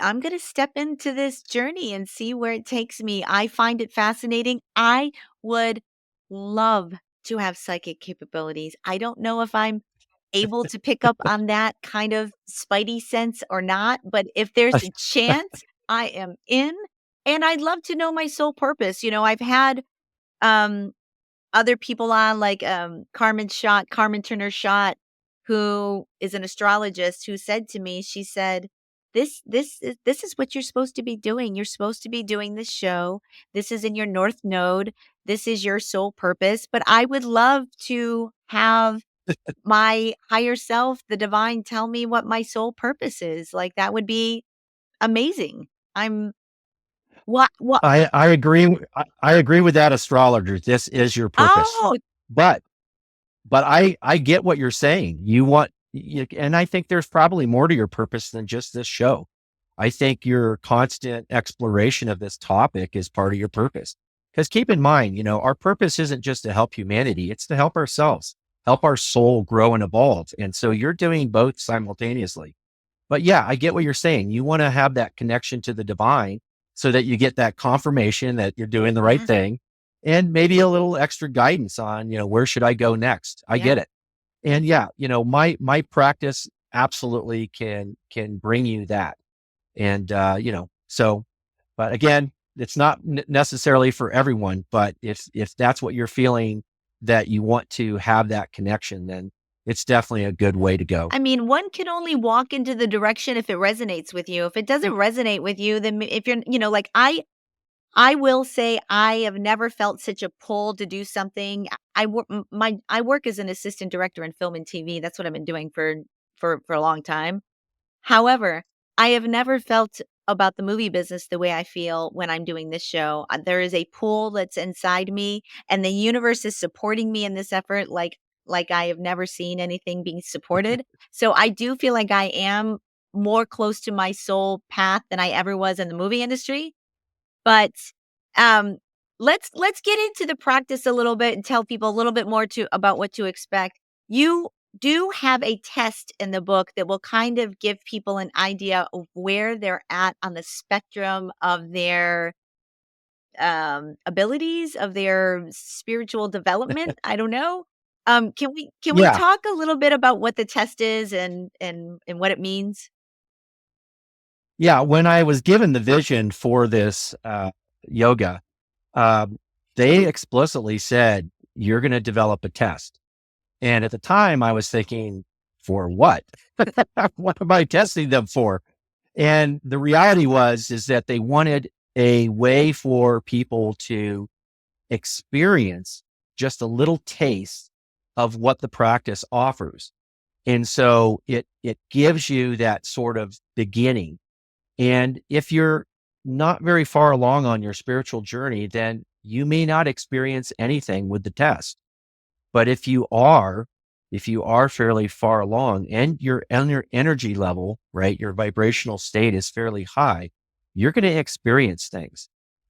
I'm going to step into this journey and see where it takes me. I find it fascinating. I would love to have psychic capabilities. I don't know if I'm able to pick up on that kind of spidey sense or not, but if there's a chance, I am in. And I'd love to know my soul purpose. I've had um other people on, like, Carmen Turner Schott, who is an astrologist, who said to me, she said, this is what you're supposed to be doing. You're supposed to be doing this show. This is in your north node. This is your soul purpose, but I would love to have my higher self, the divine, tell me what my soul purpose is. Like, that would be amazing. I'm what I agree. I agree with that astrologer. This is your purpose, Oh, but I get what you're saying. And I think there's probably more to your purpose than just this show. I think your constant exploration of this topic is part of your purpose. Because keep in mind, our purpose isn't just to help humanity; it's to help ourselves, help our soul grow and evolve. And so you're doing both simultaneously. But yeah, I get what you're saying. You want to have that connection to the divine so that you get that confirmation that you're doing the right yeah, thing, and maybe a little extra guidance on, where should I go next? I yeah. get it. And yeah, my practice absolutely can bring you that. And so, but again, it's not necessarily for everyone, but if that's what you're feeling, that you want to have that connection, then it's definitely a good way to go. I mean, one can only walk into the direction if it resonates with you. If it doesn't resonate with you, then if you're, like I will say I have never felt such a pull to do something. I work as an assistant director in film and TV. That's what I've been doing for a long time. However, I have never felt about the movie business the way I feel when I'm doing this show. There is a pool that's inside me, and the universe is supporting me in this effort like I have never seen anything being supported. So I do feel like I am more close to my soul path than I ever was in the movie industry. But, um, let's get into the practice a little bit and tell people a little bit more to about what to expect. You do have a test in the book that will kind of give people an idea of where they're at on the spectrum of their, abilities, of their spiritual development. I don't know. Can we Yeah. talk a little bit about what the test is and what it means? Yeah, when I was given the vision for this yoga, um, they explicitly said, "You're going to develop a test." And at the time, I was thinking, "For what? What am I testing them for?" And the reality is that they wanted a way for people to experience just a little taste of what the practice offers. And so it gives you that sort of beginning. And if you're not very far along on your spiritual journey, then you may not experience anything with the test. But if you are fairly far along and your energy level, right, your vibrational state is fairly high, you're going to experience things.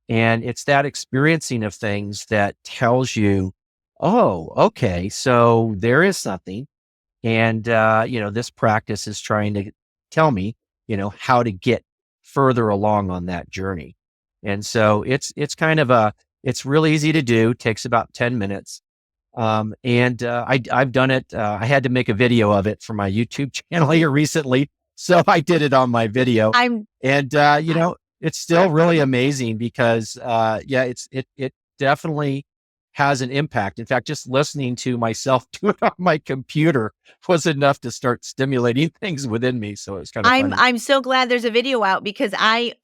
And it's that experiencing of things that tells you, oh, okay, so there is something. And, this practice is trying to tell me, how to get further along on that journey. And so it's kind of it's real easy to do, takes about 10 minutes. I've done it. I had to make a video of it for my YouTube channel here recently. So I did it on my video, I'm and, it's still really amazing because, yeah, it definitely has an impact. In fact, just listening to myself do it on my computer was enough to start stimulating things within me. So it was kind of I'm funny. I'm so glad there's a video out because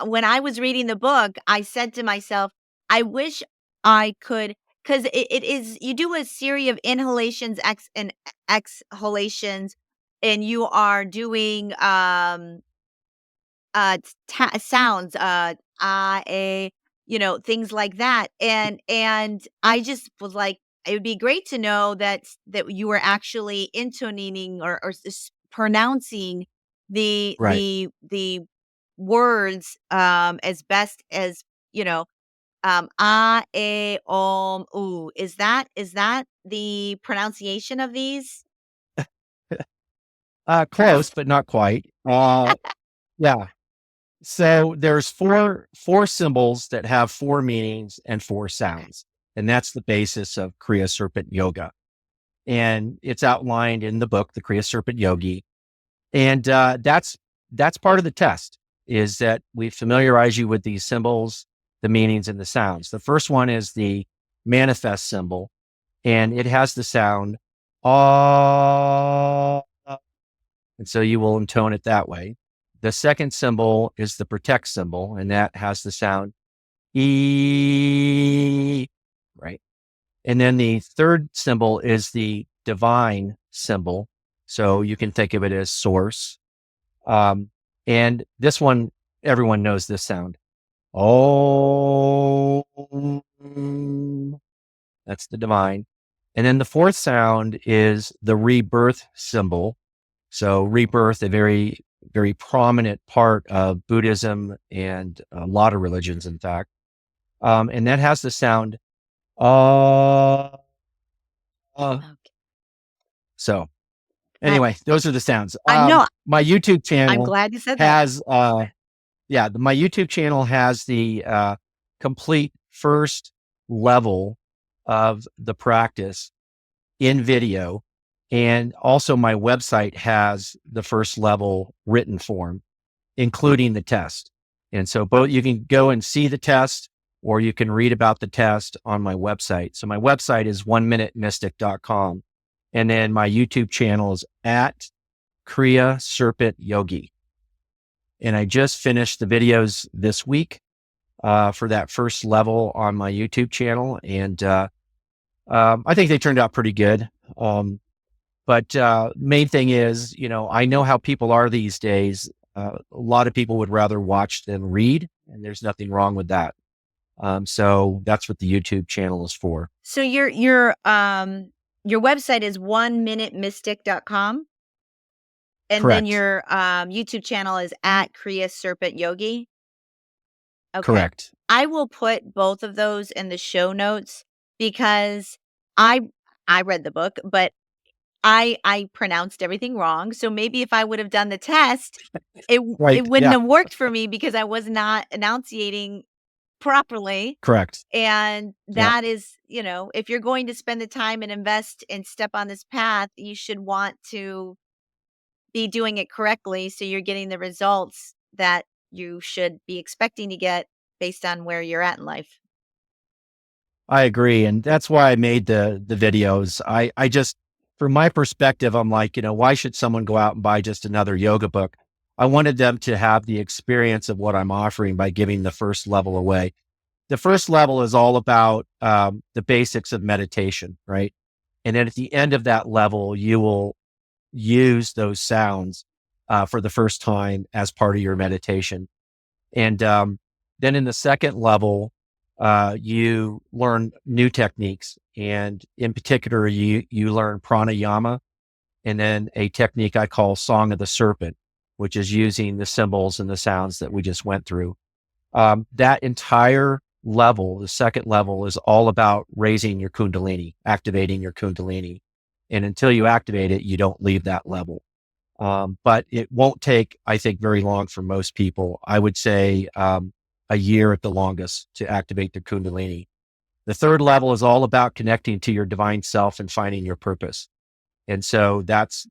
when I was reading the book, I said to myself, I wish I could, because it is, you do a series of inhalations, and exhalations, and you are doing sounds, a, things like that. And I just was like, it would be great to know that you were actually intonating or pronouncing Right. the words as best as, you know, ah, a, ooh. Is that the pronunciation of these? Close, but not quite. Yeah. So there's four symbols that have four meanings and four Okay. sounds, and that's the basis of Kriya Serpent Yoga, and it's outlined in the book, the Kriya Serpent Yogi, and that's part of the test. Is that we familiarize you with these symbols, the meanings, and the sounds. The first one is the manifest symbol, and it has the sound ah, and so you will intone it that way. The second symbol is the protect symbol, and that has the sound E, right? And then the third symbol is the divine symbol. So you can think of it as source. Um, and this one, everyone knows this sound. Oh, that's the divine. And then the fourth sound is the rebirth symbol. So rebirth, a very, very prominent part of Buddhism and a lot of religions, in fact. And that has the sound, uh, uh. Okay. So I anyway, those are the sounds. I know. My YouTube I'm channel glad you said that. has, my YouTube channel has the complete first level of the practice in video. And also my website has the first level written form, including the test. And so both you can go and see the test or you can read about the test on my website. So my website is oneminutemystic.com. And then my YouTube channel is at Kriya Serpent Yogi. And I just finished the videos this week for that first level on my YouTube channel. And I think they turned out pretty good. But main thing is, I know how people are these days. A lot of people would rather watch than read, and there's nothing wrong with that. So that's what the YouTube channel is for. So your website is oneminutemystic.com, and then Correct. your YouTube channel is at Kriya Serpent Yogi. Okay. Correct. I will put both of those in the show notes because I I read the book, but I pronounced everything wrong. So maybe if I would have done the test, it Right. wouldn't Yeah. have worked for me because I was not enunciating properly. Correct. And Yeah. that is, if you're going to spend the time and invest and step on this path, you should want to be doing it correctly so you're getting the results that you should be expecting to get based on where you're at in life. I agree. And that's why I made the videos. I just, from my perspective, I'm like, why should someone go out and buy just another yoga book? I wanted them to have the experience of what I'm offering by giving the first level away. The first level is all about the basics of meditation, right? And then at the end of that level, you will use those sounds for the first time as part of your meditation. And then in the second level, you learn new techniques. And in particular, you learn pranayama and then a technique I call Song of the Serpent, which is using the symbols and the sounds that we just went through. That entire level, the second level, is all about raising your kundalini, activating your kundalini. And until you activate it, you don't leave that level. But it won't take, I think, very long for most people. I would say a year at the longest to activate the kundalini. The third level is all about connecting to your divine self and finding your purpose. And so that's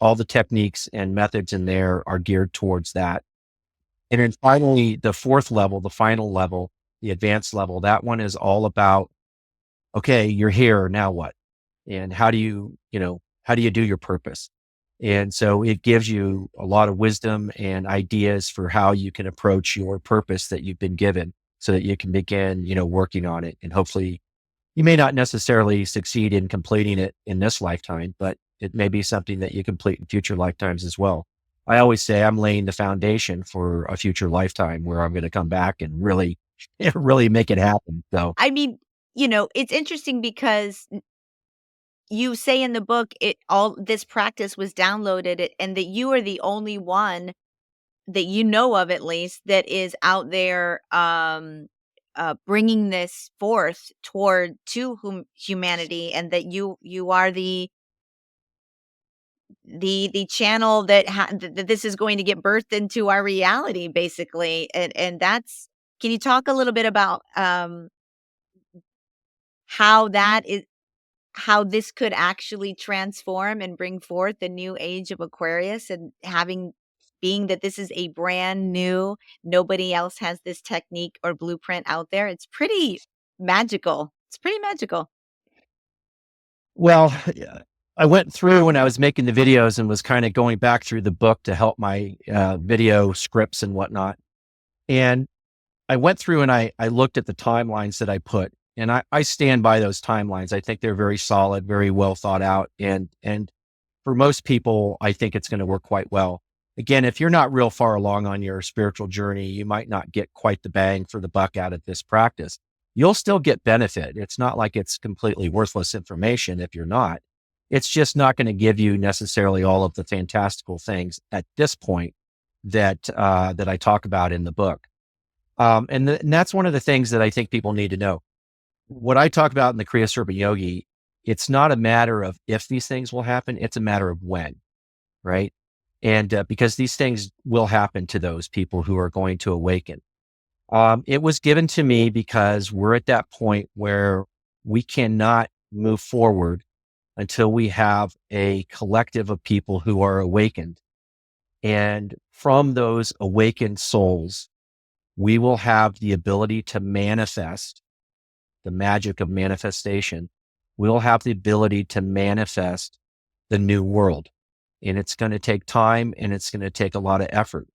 all the techniques and methods in there are geared towards that. And then finally, the fourth level, the final level, the advanced level, that one is all about, okay, you're here, now what? And how do you do your purpose? And so it gives you a lot of wisdom and ideas for how you can approach your purpose that you've been given so that you can begin, working on it. And hopefully you may not necessarily succeed in completing it in this lifetime, but it may be something that you complete in future lifetimes as well. I always say I'm laying the foundation for a future lifetime where I'm going to come back and really, really make it happen. So, I mean, it's interesting because you say in the book all this practice was downloaded and that you are the only one that you know of at least that is out there bringing this forth toward to humanity, and that you are the channel that this is going to get birthed into our reality basically. And that's, can you talk a little bit about how that is, how this could actually transform and bring forth the new age of Aquarius, and having being that this is a brand new, nobody else has this technique or blueprint out there. It's pretty magical. It's pretty magical. well, yeah, I went through when I was making the videos and was kind of going back through the book to help my video scripts and whatnot. And I went through and I looked at the timelines that I put, and I stand by those timelines. I think they're very solid, very well thought out. And for most people, I think it's going to work quite well. Again, if you're not real far along on your spiritual journey, you might not get quite the bang for the buck out of this practice. You'll still get benefit. It's not like it's completely worthless information if you're not. It's just not going to give you necessarily all of the fantastical things at this point that I talk about in the book. And that's one of the things that I think people need to know. What I talk about in the Kriya Serpent Yogi, it's not a matter of if these things will happen, it's a matter of when, right? And because these things will happen to those people who are going to awaken. It was given to me because we're at that point where we cannot move forward until we have a collective of people who are awakened. And from those awakened souls, we will have the ability to manifest the magic of manifestation. We'll have the ability to manifest the new world. And it's going to take time and it's going to take a lot of effort.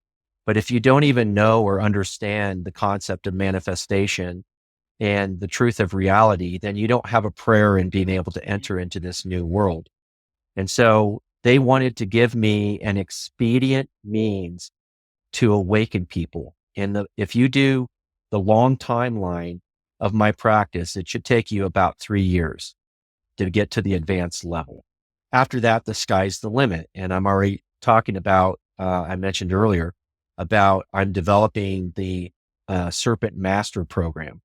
But if you don't even know or understand the concept of manifestation and the truth of reality, then you don't have a prayer in being able to enter into this new world. And so they wanted to give me an expedient means to awaken people. And if you do the long timeline of my practice, it should take you about 3 years to get to the advanced level. After that, the sky's the limit. And I'm already talking about, I mentioned earlier about I'm developing the Serpent Master Program.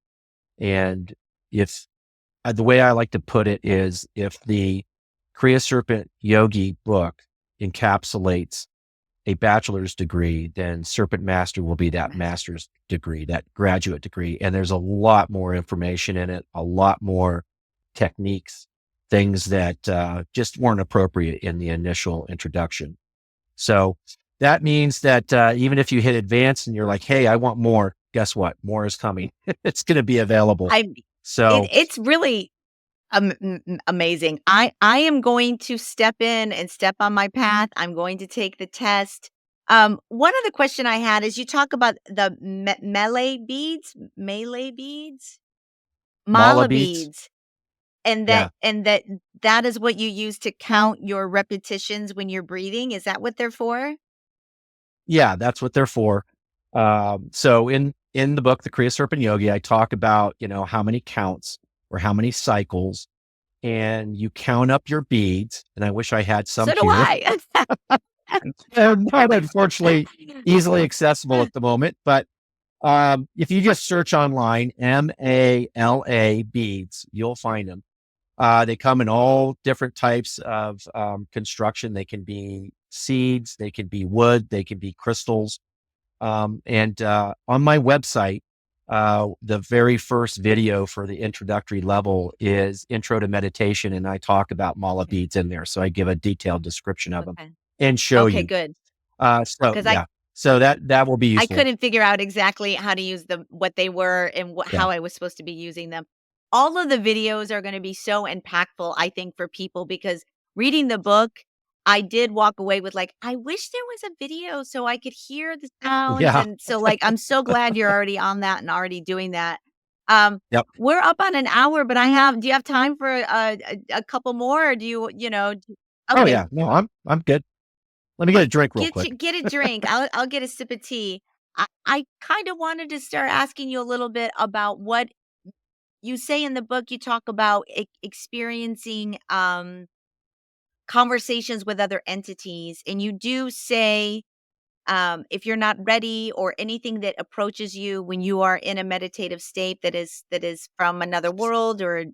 And if the way I like to put it is, if the Kriya Serpent Yogi book encapsulates a bachelor's degree, then Serpent Master will be that master's degree, that graduate degree. And there's a lot more information in it, a lot more techniques, things that just weren't appropriate in the initial introduction. So that means that even if you hit advanced and you're like, hey, I want more, guess what? More is coming. It's going to be available. I So it's really amazing. I am going to step in and step on my path. I'm going to take the test. One other question I had is, you talk about the melee beads, mala mala beads. beads, and Yeah. that is what you use to count your repetitions when you're breathing. Is that what they're for? Yeah, that's what they're for. So in the book, The Kriya Serpent Yogi, I talk about, how many counts or how many cycles, and you count up your beads. And I wish I had some So do here. I. They're not unfortunately easily accessible at the moment, but if you just search online, MALA beads, you'll find them. They come in all different types of construction. They can be seeds, they can be wood, they can be crystals. And on my website, the very first video for the introductory level is Intro to Meditation, and I talk about mala Okay. beads in there. So I give a detailed description of them Okay. and show Okay, you. good. So Because yeah, so that will be I useful. couldn't figure out exactly how to use them, what they were, and Yeah, how I was supposed to be using them. All of the videos are gonna be so impactful, I think, for people, because reading the book, I did walk away with, like, "I wish there was a video so I could hear the sounds," yeah, and so, like, I'm so glad you're already on that and already doing that. Um, yep. we're up on an hour, but do you have time for a couple more, or do you, Oh okay. yeah, no, I'm good. Let me get a drink real quick. Get a drink. I'll get a sip of tea. I kind of wanted to start asking you a little bit about what you say in the book. You talk about experiencing conversations with other entities, and you do say if you're not ready or anything that approaches you when you are in a meditative state that is from another world or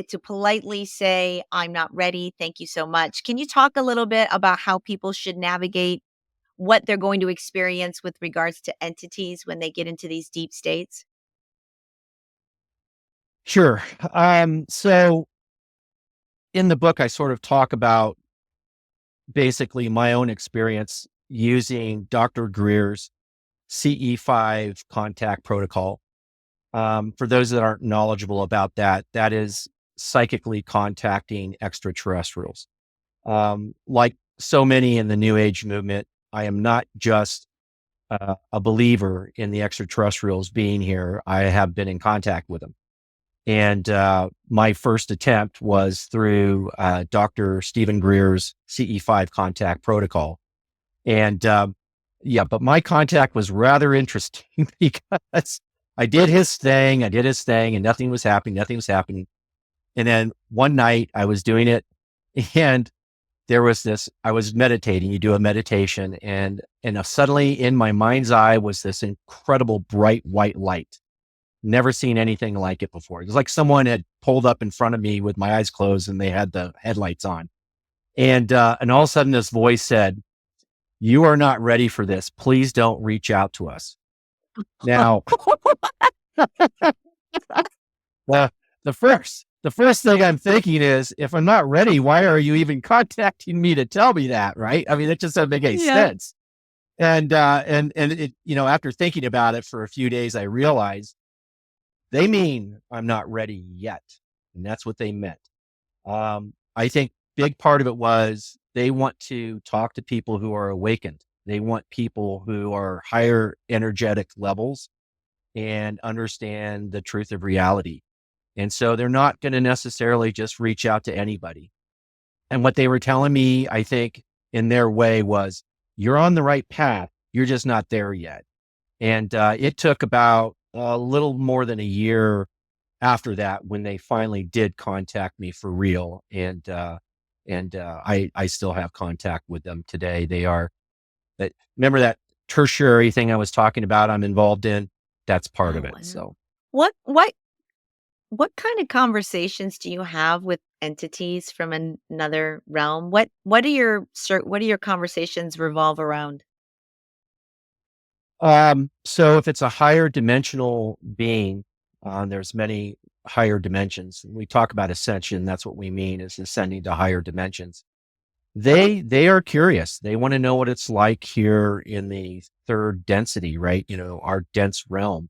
to politely say I'm not ready, thank you so much. Can you talk a little bit about how people should navigate what they're going to experience with regards to entities when they get into these deep states? Sure. So in the book, I sort of talk about basically my own experience using Dr. Greer's CE5 contact protocol. For those that aren't knowledgeable about that, that is psychically contacting extraterrestrials. Like so many in the New Age movement, I am not just a believer in the extraterrestrials being here. I have been in contact with them. And my first attempt was through Dr. Stephen Greer's CE5 contact protocol. And yeah, but my contact was rather interesting because I did his thing, and nothing was happening, And then one night I was doing it, and there was this, I was meditating, you do a meditation, and suddenly in my mind's eye was this incredible bright white light. Never seen anything like it before. It was like someone had pulled up in front of me with my eyes closed and they had the headlights on. And all of a sudden this voice said, "You are not ready for this. Please don't reach out to us." Now, the, the first thing I'm thinking is, if I'm not ready, why are you even contacting me to tell me that? Right. I mean, it just doesn't make any Yeah. sense. And it, after thinking about it for a few days, I realized they mean I'm not ready yet. And that's what they meant. I think big part of it was they want to talk to people who are awakened. They want people who are higher energetic levels and understand the truth of reality. And so they're not going to necessarily just reach out to anybody. And what they were telling me, I think, in their way was, you're on the right path. You're just not there yet. And it took about a little more than a year after that when they finally did contact me for real. And I still have contact with them today. They are that. Remember that tertiary thing I was talking about I'm involved in? That's part of Oh, it. wow. So What kind of conversations do you have with entities from another realm? What do your conversations revolve around? so if it's a higher dimensional being, there's many higher dimensions. We talk about ascension. That's what we mean, is ascending to higher dimensions. They are curious. They want to know what it's like here in the third density, right? Our dense realm.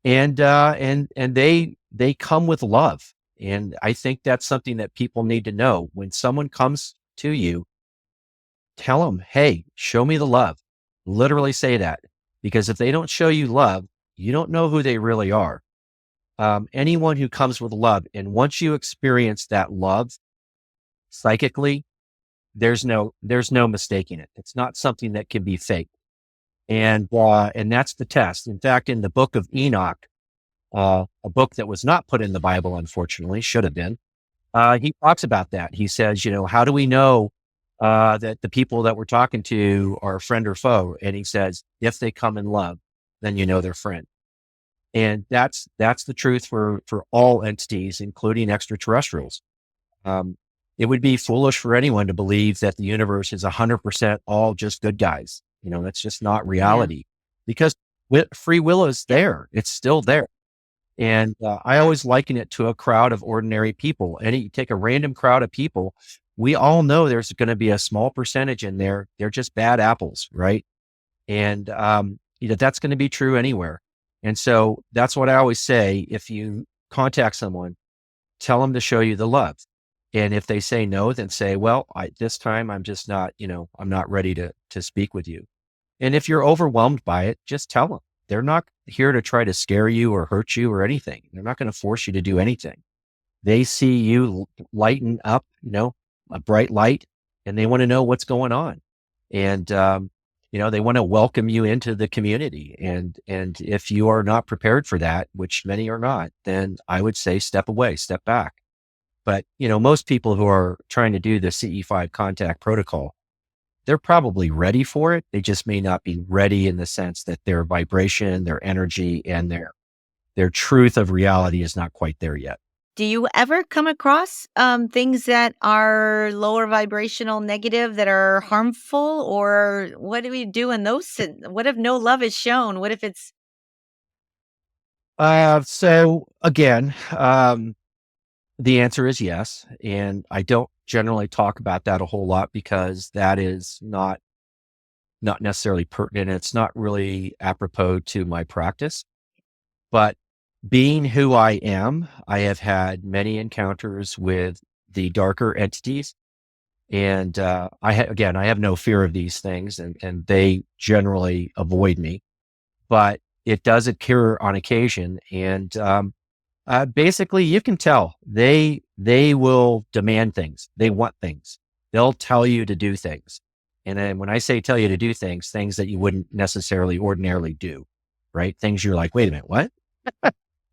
And they come with love. And I think that's something that people need to know. When someone comes to you, tell them, "Hey, show me the love." Literally say that, because if they don't show you love, you don't know who they really are. Anyone who comes with love, and once you experience that love psychically, there's no mistaking it. It's not something that can be faked. And that's the test. In fact, in the book of Enoch, a book that was not put in the Bible, unfortunately, should have been, he talks about that. He says, how do we know that the people that we're talking to are friend or foe? And he says, if they come in love, then you know they're friend. And that's the truth for all entities, including extraterrestrials. Um, it would be foolish for anyone to believe that the universe is 100% all just good guys. That's just not Yeah. reality, because free will is there. It's still there. And I always liken it to a crowd of ordinary people. And you take a random crowd of people, we all know there's going to be a small percentage in there. They're just bad apples, right? And that's going to be true anywhere. And so that's what I always say. If you contact someone, tell them to show you the love. And if they say no, then say, "Well, this time I'm just not, I'm not ready to speak with you." And if you're overwhelmed by it, just tell them. They're not here to try to scare you or hurt you or anything. They're not going to force you to do anything. They see you lighten up, a bright light, and they want to know what's going on. And, they want to welcome you into the community. And if you are not prepared for that, which many are not, then I would say step away, step back. But, most people who are trying to do the CE5 contact protocol, they're probably ready for it. They just may not be ready in the sense that their vibration, their energy, and their truth of reality is not quite there yet. Do you ever come across things that are lower vibrational, negative, that are harmful, or what do we do in those? What if no love is shown? What if it's So again, the answer is yes. And I don't generally talk about that a whole lot because that is not necessarily pertinent. It's not really apropos to my practice. But being who I am, I have had many encounters with the darker entities. And again, I have no fear of these things, and they generally avoid me. But it does occur on occasion. And basically, you can tell they will demand things. They want things. They'll tell you to do things. And then when I say tell you to do things, things that you wouldn't necessarily ordinarily do, right? Things you're like, wait a minute, what?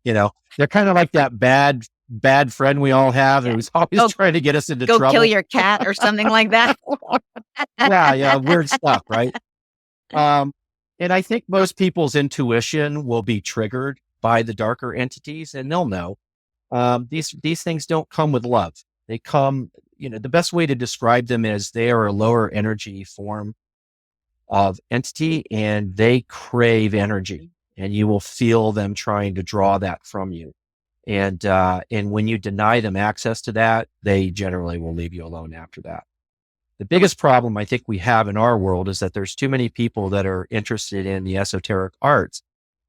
They're kind of like that bad friend we all have yeah, who's always go trying to get us into go kill trouble. your cat or something like that? Yeah, yeah, weird stuff, right? Um, and I think most people's intuition will be triggered by the darker entities, and they'll know. These things don't come with love. They come, the best way to describe them is they are a lower energy form of entity, and they crave energy, and you will feel them trying to draw that from you. And when you deny them access to that, they generally will leave you alone after that. The biggest problem I think we have in our world is that there's too many people that are interested in the esoteric arts.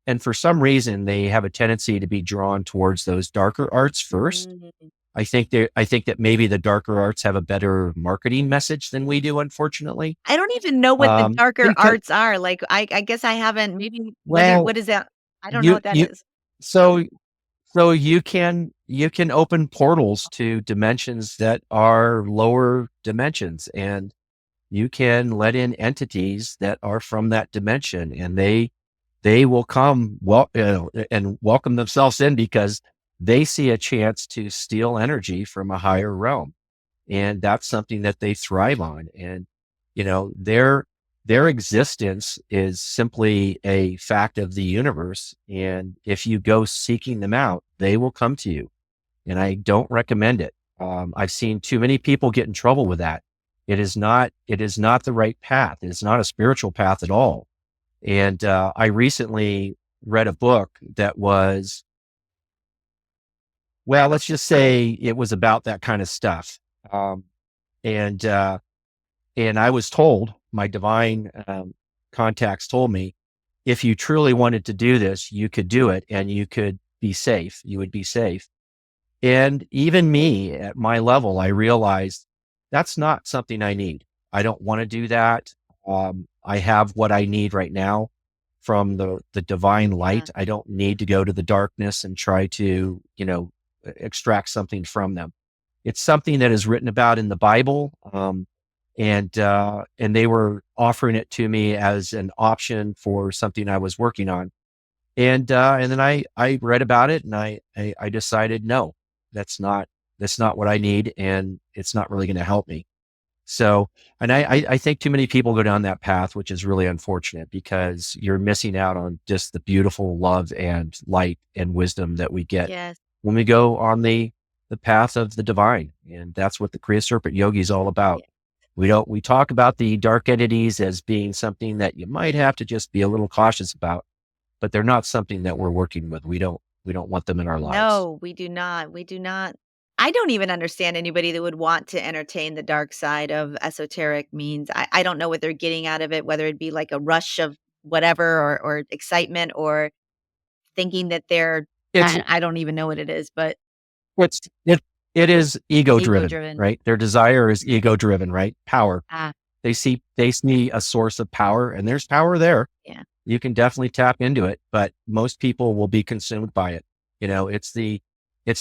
And for some reason, they have a tendency to be drawn towards those darker arts first. Mm. I think that maybe the darker arts have a better marketing message than we do, unfortunately. I don't even know what the darker Because, arts are. Like, I guess I haven't. Maybe well, what is that? I don't know you, what that you, is. so, so you can open portals to dimensions that are lower dimensions, and you can let in entities that are from that dimension, and they will come and welcome themselves in because they see a chance to steal energy from a higher realm. And that's something that they thrive on. And, their existence is simply a fact of the universe. And if you go seeking them out, they will come to you. And I don't recommend it. I've seen too many people get in trouble with that. It is not the right path. It's not a spiritual path at all. And I recently read a book that was, well, let's just say it was about that kind of stuff. Um, and and I was told, my divine contacts told me, if you truly wanted to do this, you could do it, and you could be safe. You would be safe. And even me at my level, I realized that's not something I need. I don't want to do that. I have what I need right now from the divine Yeah. light. I don't need to go to the darkness and try to, extract something from them. It's something that is written about in the Bible. And they were offering it to me as an option for something I was working on. And then I read about it, and I decided, no, that's not what I need. And it's not really going to help me. So, and I think too many people go down that path, which is really unfortunate because you're missing out on just the beautiful love and light and wisdom that we get Yes. when we go on the path of the divine. And that's what the Kriya Serpent Yogi is all about. Yeah. We talk about the dark entities as being something that you might have to just be a little cautious about, but they're not something that we're working with. We don't want them in our lives. No, we do not. We do not. I don't even understand anybody that would want to entertain the dark side of esoteric means. I don't know what they're getting out of it, whether it be like a rush of whatever, or excitement, or thinking that they're, It's I don't even know what it is, but It's it is ego ego driven, driven. right? Their desire is ego driven, right? Power. Ah, They see a source of power, and there's power there. yeah. You can definitely tap into it, but most people will be consumed by it. It's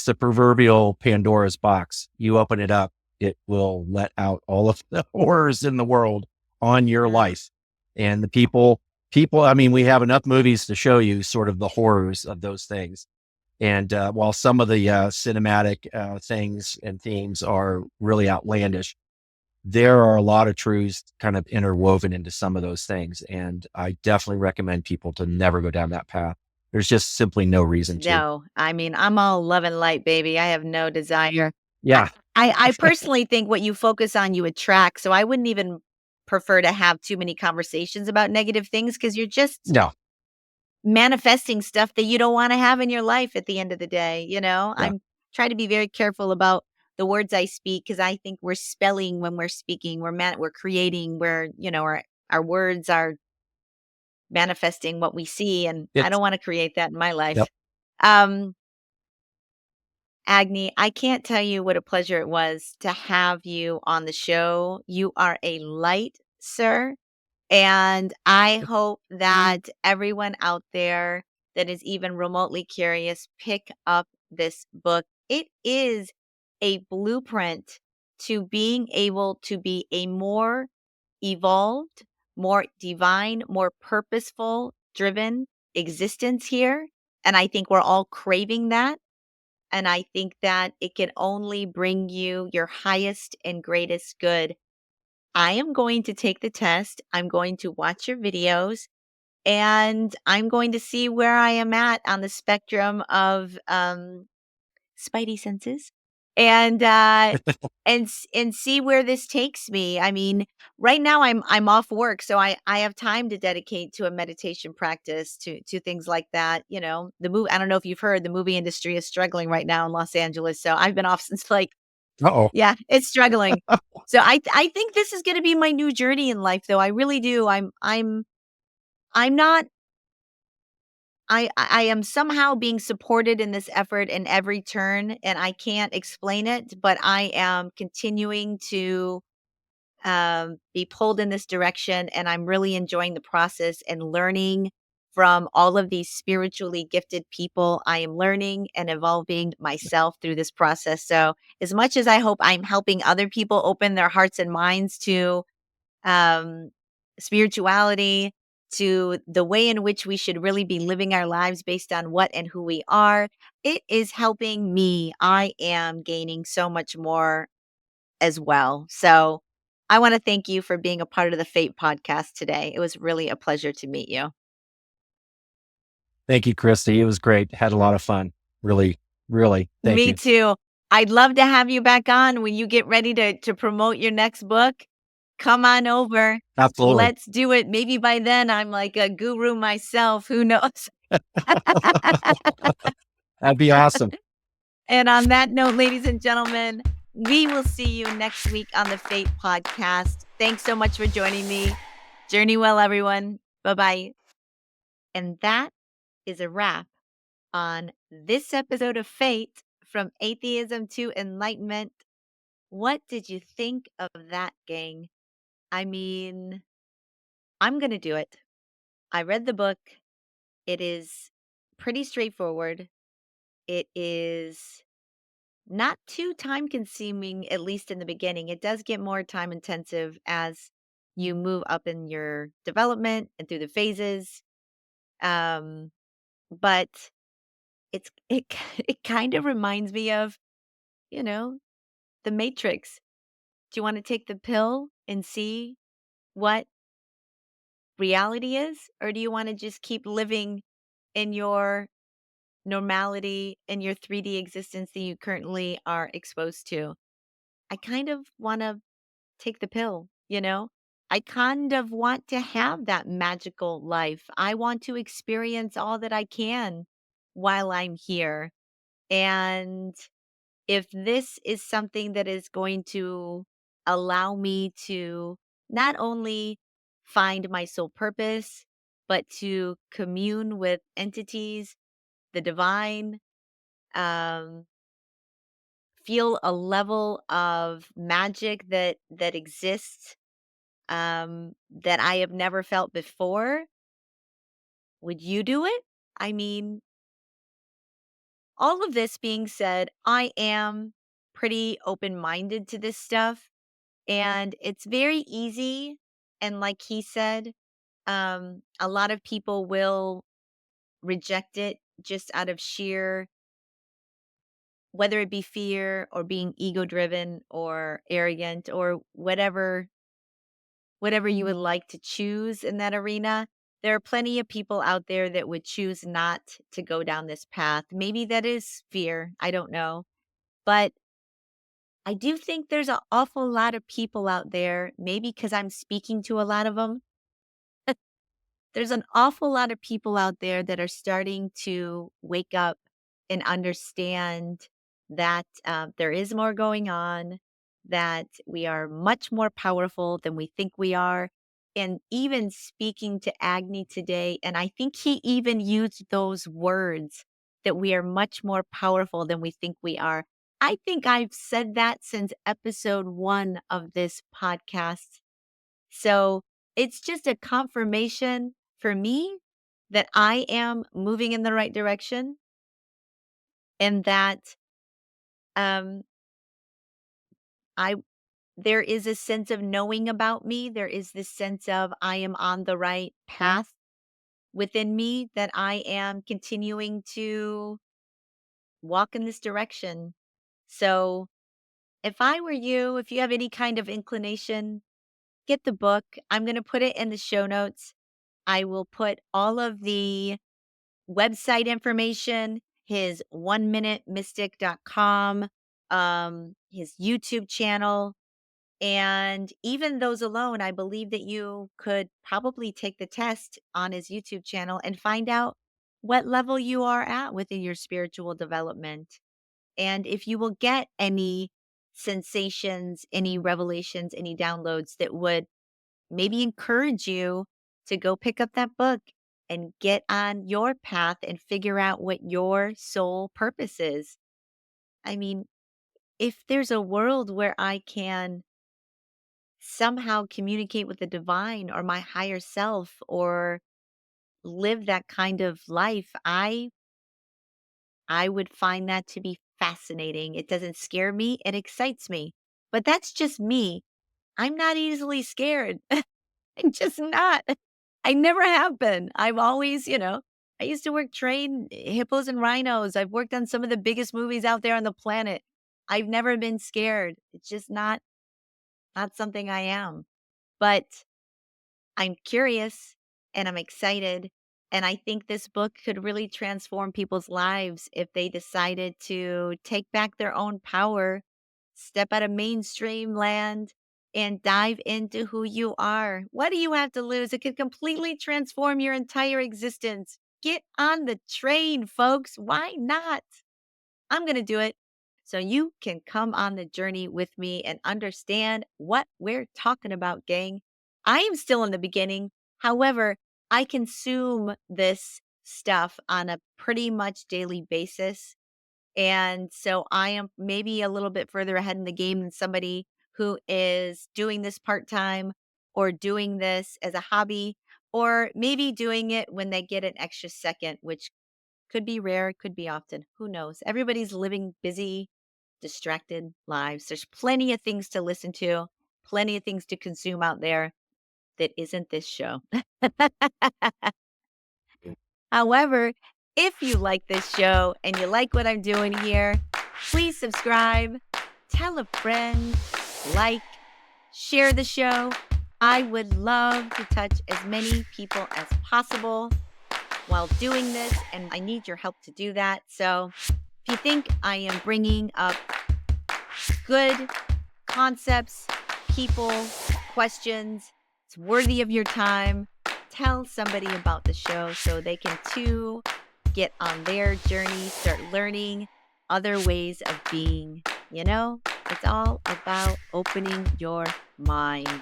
the proverbial Pandora's box. You open it up, it will let out all of the horrors in the world. on your Yeah. life. And the people, I mean, we have enough movies to show you sort of the horrors of those things. And while some of the cinematic things and themes are really outlandish, there are a lot of truths kind of interwoven into some of those things. And I definitely recommend people to never go down that path. There's just simply no reason to. No, I mean, I'm all love and light, baby. I have no desire. I Yeah. I personally think what you focus on, you attract, so I wouldn't even prefer to have too many conversations about negative things because 'cause you're just No. manifesting stuff that you don't wanna have in your life at the end of the day, you know? Yeah. I'm try to be very careful about the words I speak because I think we're spelling when we're speaking, we're creating, our words are manifesting what we see, and I It's, don't wanna create that in my yep. life. Um Agni, I can't tell you what a pleasure it was to have you on the show. You are a light, sir. And I hope that everyone out there that is even remotely curious pick up this book. It is a blueprint to being able to be a more evolved, more divine, more purposeful driven existence here. And I think we're all craving that. And I think that it can only bring you your highest and greatest good. I am going to take the test. I'm going to watch your videos and I'm going to see where I am at on the spectrum of spidey senses and and see where this takes me. I mean, right now I'm off work, so I have time to dedicate to a meditation practice to things like that. You know, the movie. I don't know if you've heard the movie industry is struggling right now in Los Angeles, so I've been off since like Uh-oh. yeah, it's struggling. So I think this is going to be my new journey in life, though. I really do. I'm not I am somehow being supported in this effort in every turn, and I can't explain it, but I am continuing to be pulled in this direction, and I'm really enjoying the process and learning from all of these spiritually gifted people. I am learning and evolving myself through this process. So, as much as I hope I'm helping other people open their hearts and minds to um, spirituality, to the way in which we should really be living our lives based on what and who we are. It is helping me. I am gaining so much more as well. So I want to thank you for being a part of the Fate podcast today. It was really a pleasure to meet you. Thank you, Christy. It was great. Had a lot of fun. Really, really. Thank Me you. too. I'd love to have you back on when you get ready to promote your next book. Come on over. Absolutely. Let's do it. Maybe by then I'm like a guru myself. Who knows? That'd be awesome. And on that note, ladies and gentlemen, we will see you next week on the Fate podcast. Thanks so much for joining me. Journey well, everyone. Bye bye. And that is a wrap on this episode of Fate from Atheism to Enlightenment. What did you think of that, gang? I mean, I'm going to do it. I read the book. It is pretty straightforward. It is not too time consuming, at least in the beginning. It does get more time intensive as you move up in your development and through the phases. Um, but it kind of reminds me of, you know, the Matrix. Do you want to take the pill and see what reality is? Or do you want to just keep living in your normality, in your 3D existence that you currently are exposed to? I kind of want to take the pill, you know? I kind of want to have that magical life. I want to experience all that I can while I'm here. And if this is something that is going to allow me to not only find my soul purpose, but to commune with entities, the divine, um, feel a level of magic that exists that I have never felt before. Would you do it? I mean, all of this being said, I am pretty open minded to this stuff. And it's very easy. And like he said, a lot of people will reject it just out of sheer, whether it be fear or being ego driven or arrogant or whatever you would like to choose in that arena. There are plenty of people out there that would choose not to go down this path. Maybe that is fear. I don't know. But I do think there's an awful lot of people out there, maybe because I'm speaking to a lot of them. There's an awful lot of people out there that are starting to wake up and understand that there is more going on, that we are much more powerful than we think we are. And even speaking to Agni today, and I think he even used those words that we are much more powerful than we think we are. I think I've said that since episode 1 of this podcast. So it's just a confirmation for me that I am moving in the right direction and that um I there is a sense of knowing about me. There is this sense of I am on the right path within me, that I am continuing to walk in this direction. So if I were you, if you have any kind of inclination, get the book. I'm going to put it in the show notes. I will put all of the website information, his oneminutemystic.com, his YouTube channel, and even those alone, I believe that you could probably take the test on his YouTube channel and find out what level you are at within your spiritual development. And if you will get any sensations, any revelations, any downloads that would maybe encourage you to go pick up that book and get on your path and figure out what your soul purpose is. I mean, if there's a world where I can somehow communicate with the divine or my higher self or live that kind of life, I would find that to be fascinating. It doesn't scare me, it excites me. But that's just me. I'm not easily scared. I'm just not. I never have been. I've always, I used to work train hippos and rhinos. I've worked on some of the biggest movies out there on the planet. I've never been scared. It's just not something I am. But I'm curious and I'm excited. And I think this book could really transform people's lives if they decided to take back their own power, step out of mainstream land, and dive into who you are. What do you have to lose? It could completely transform your entire existence. Get on the train, folks. Why not? I'm going to do it. So you can come on the journey with me and understand what we're talking about, gang. I am still in the beginning. However, I consume this stuff on a pretty much daily basis. And so I am maybe a little bit further ahead in the game than somebody who is doing this part time or doing this as a hobby or maybe doing it when they get an extra second, which could be rare, could be often. Who knows? Everybody's living busy, distracted lives. There's plenty of things to listen to, plenty of things to consume out there that isn't this show. However, if you like this show and you like what I'm doing here, please subscribe, tell a friend, like, share the show. I would love to touch as many people as possible while doing this, and I need your help to do that. So if you think I am bringing up good concepts, people, questions, it's worthy of your time, tell somebody about the show so they can too get on their journey, start learning other ways of being. It's all about opening your mind.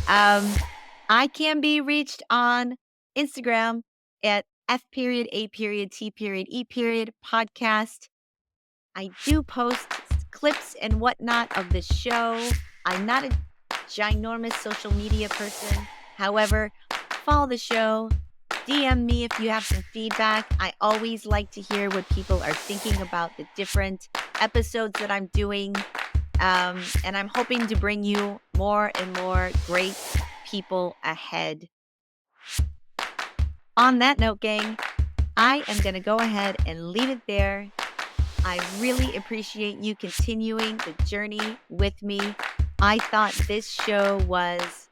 I can be reached on Instagram at F.A.T.E podcast. I do post clips and whatnot of the show. I'm not a ginormous social media person. However, follow the show. DM me if you have some feedback. I always like to hear what people are thinking about the different episodes that I'm doing. And I'm hoping to bring you more and more great people ahead. On that note, gang, I am going to go ahead and leave it there. I really appreciate you continuing the journey with me. I thought this show was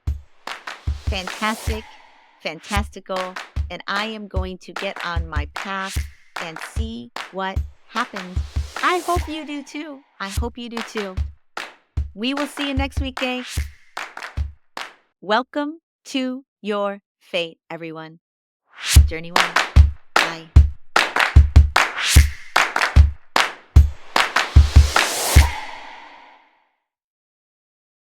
fantastic, fantastical, and I am going to get on my path and see what happens. I hope you do too. I hope you do too. We will see you next week, gang. Welcome to your fate, everyone. Journey one.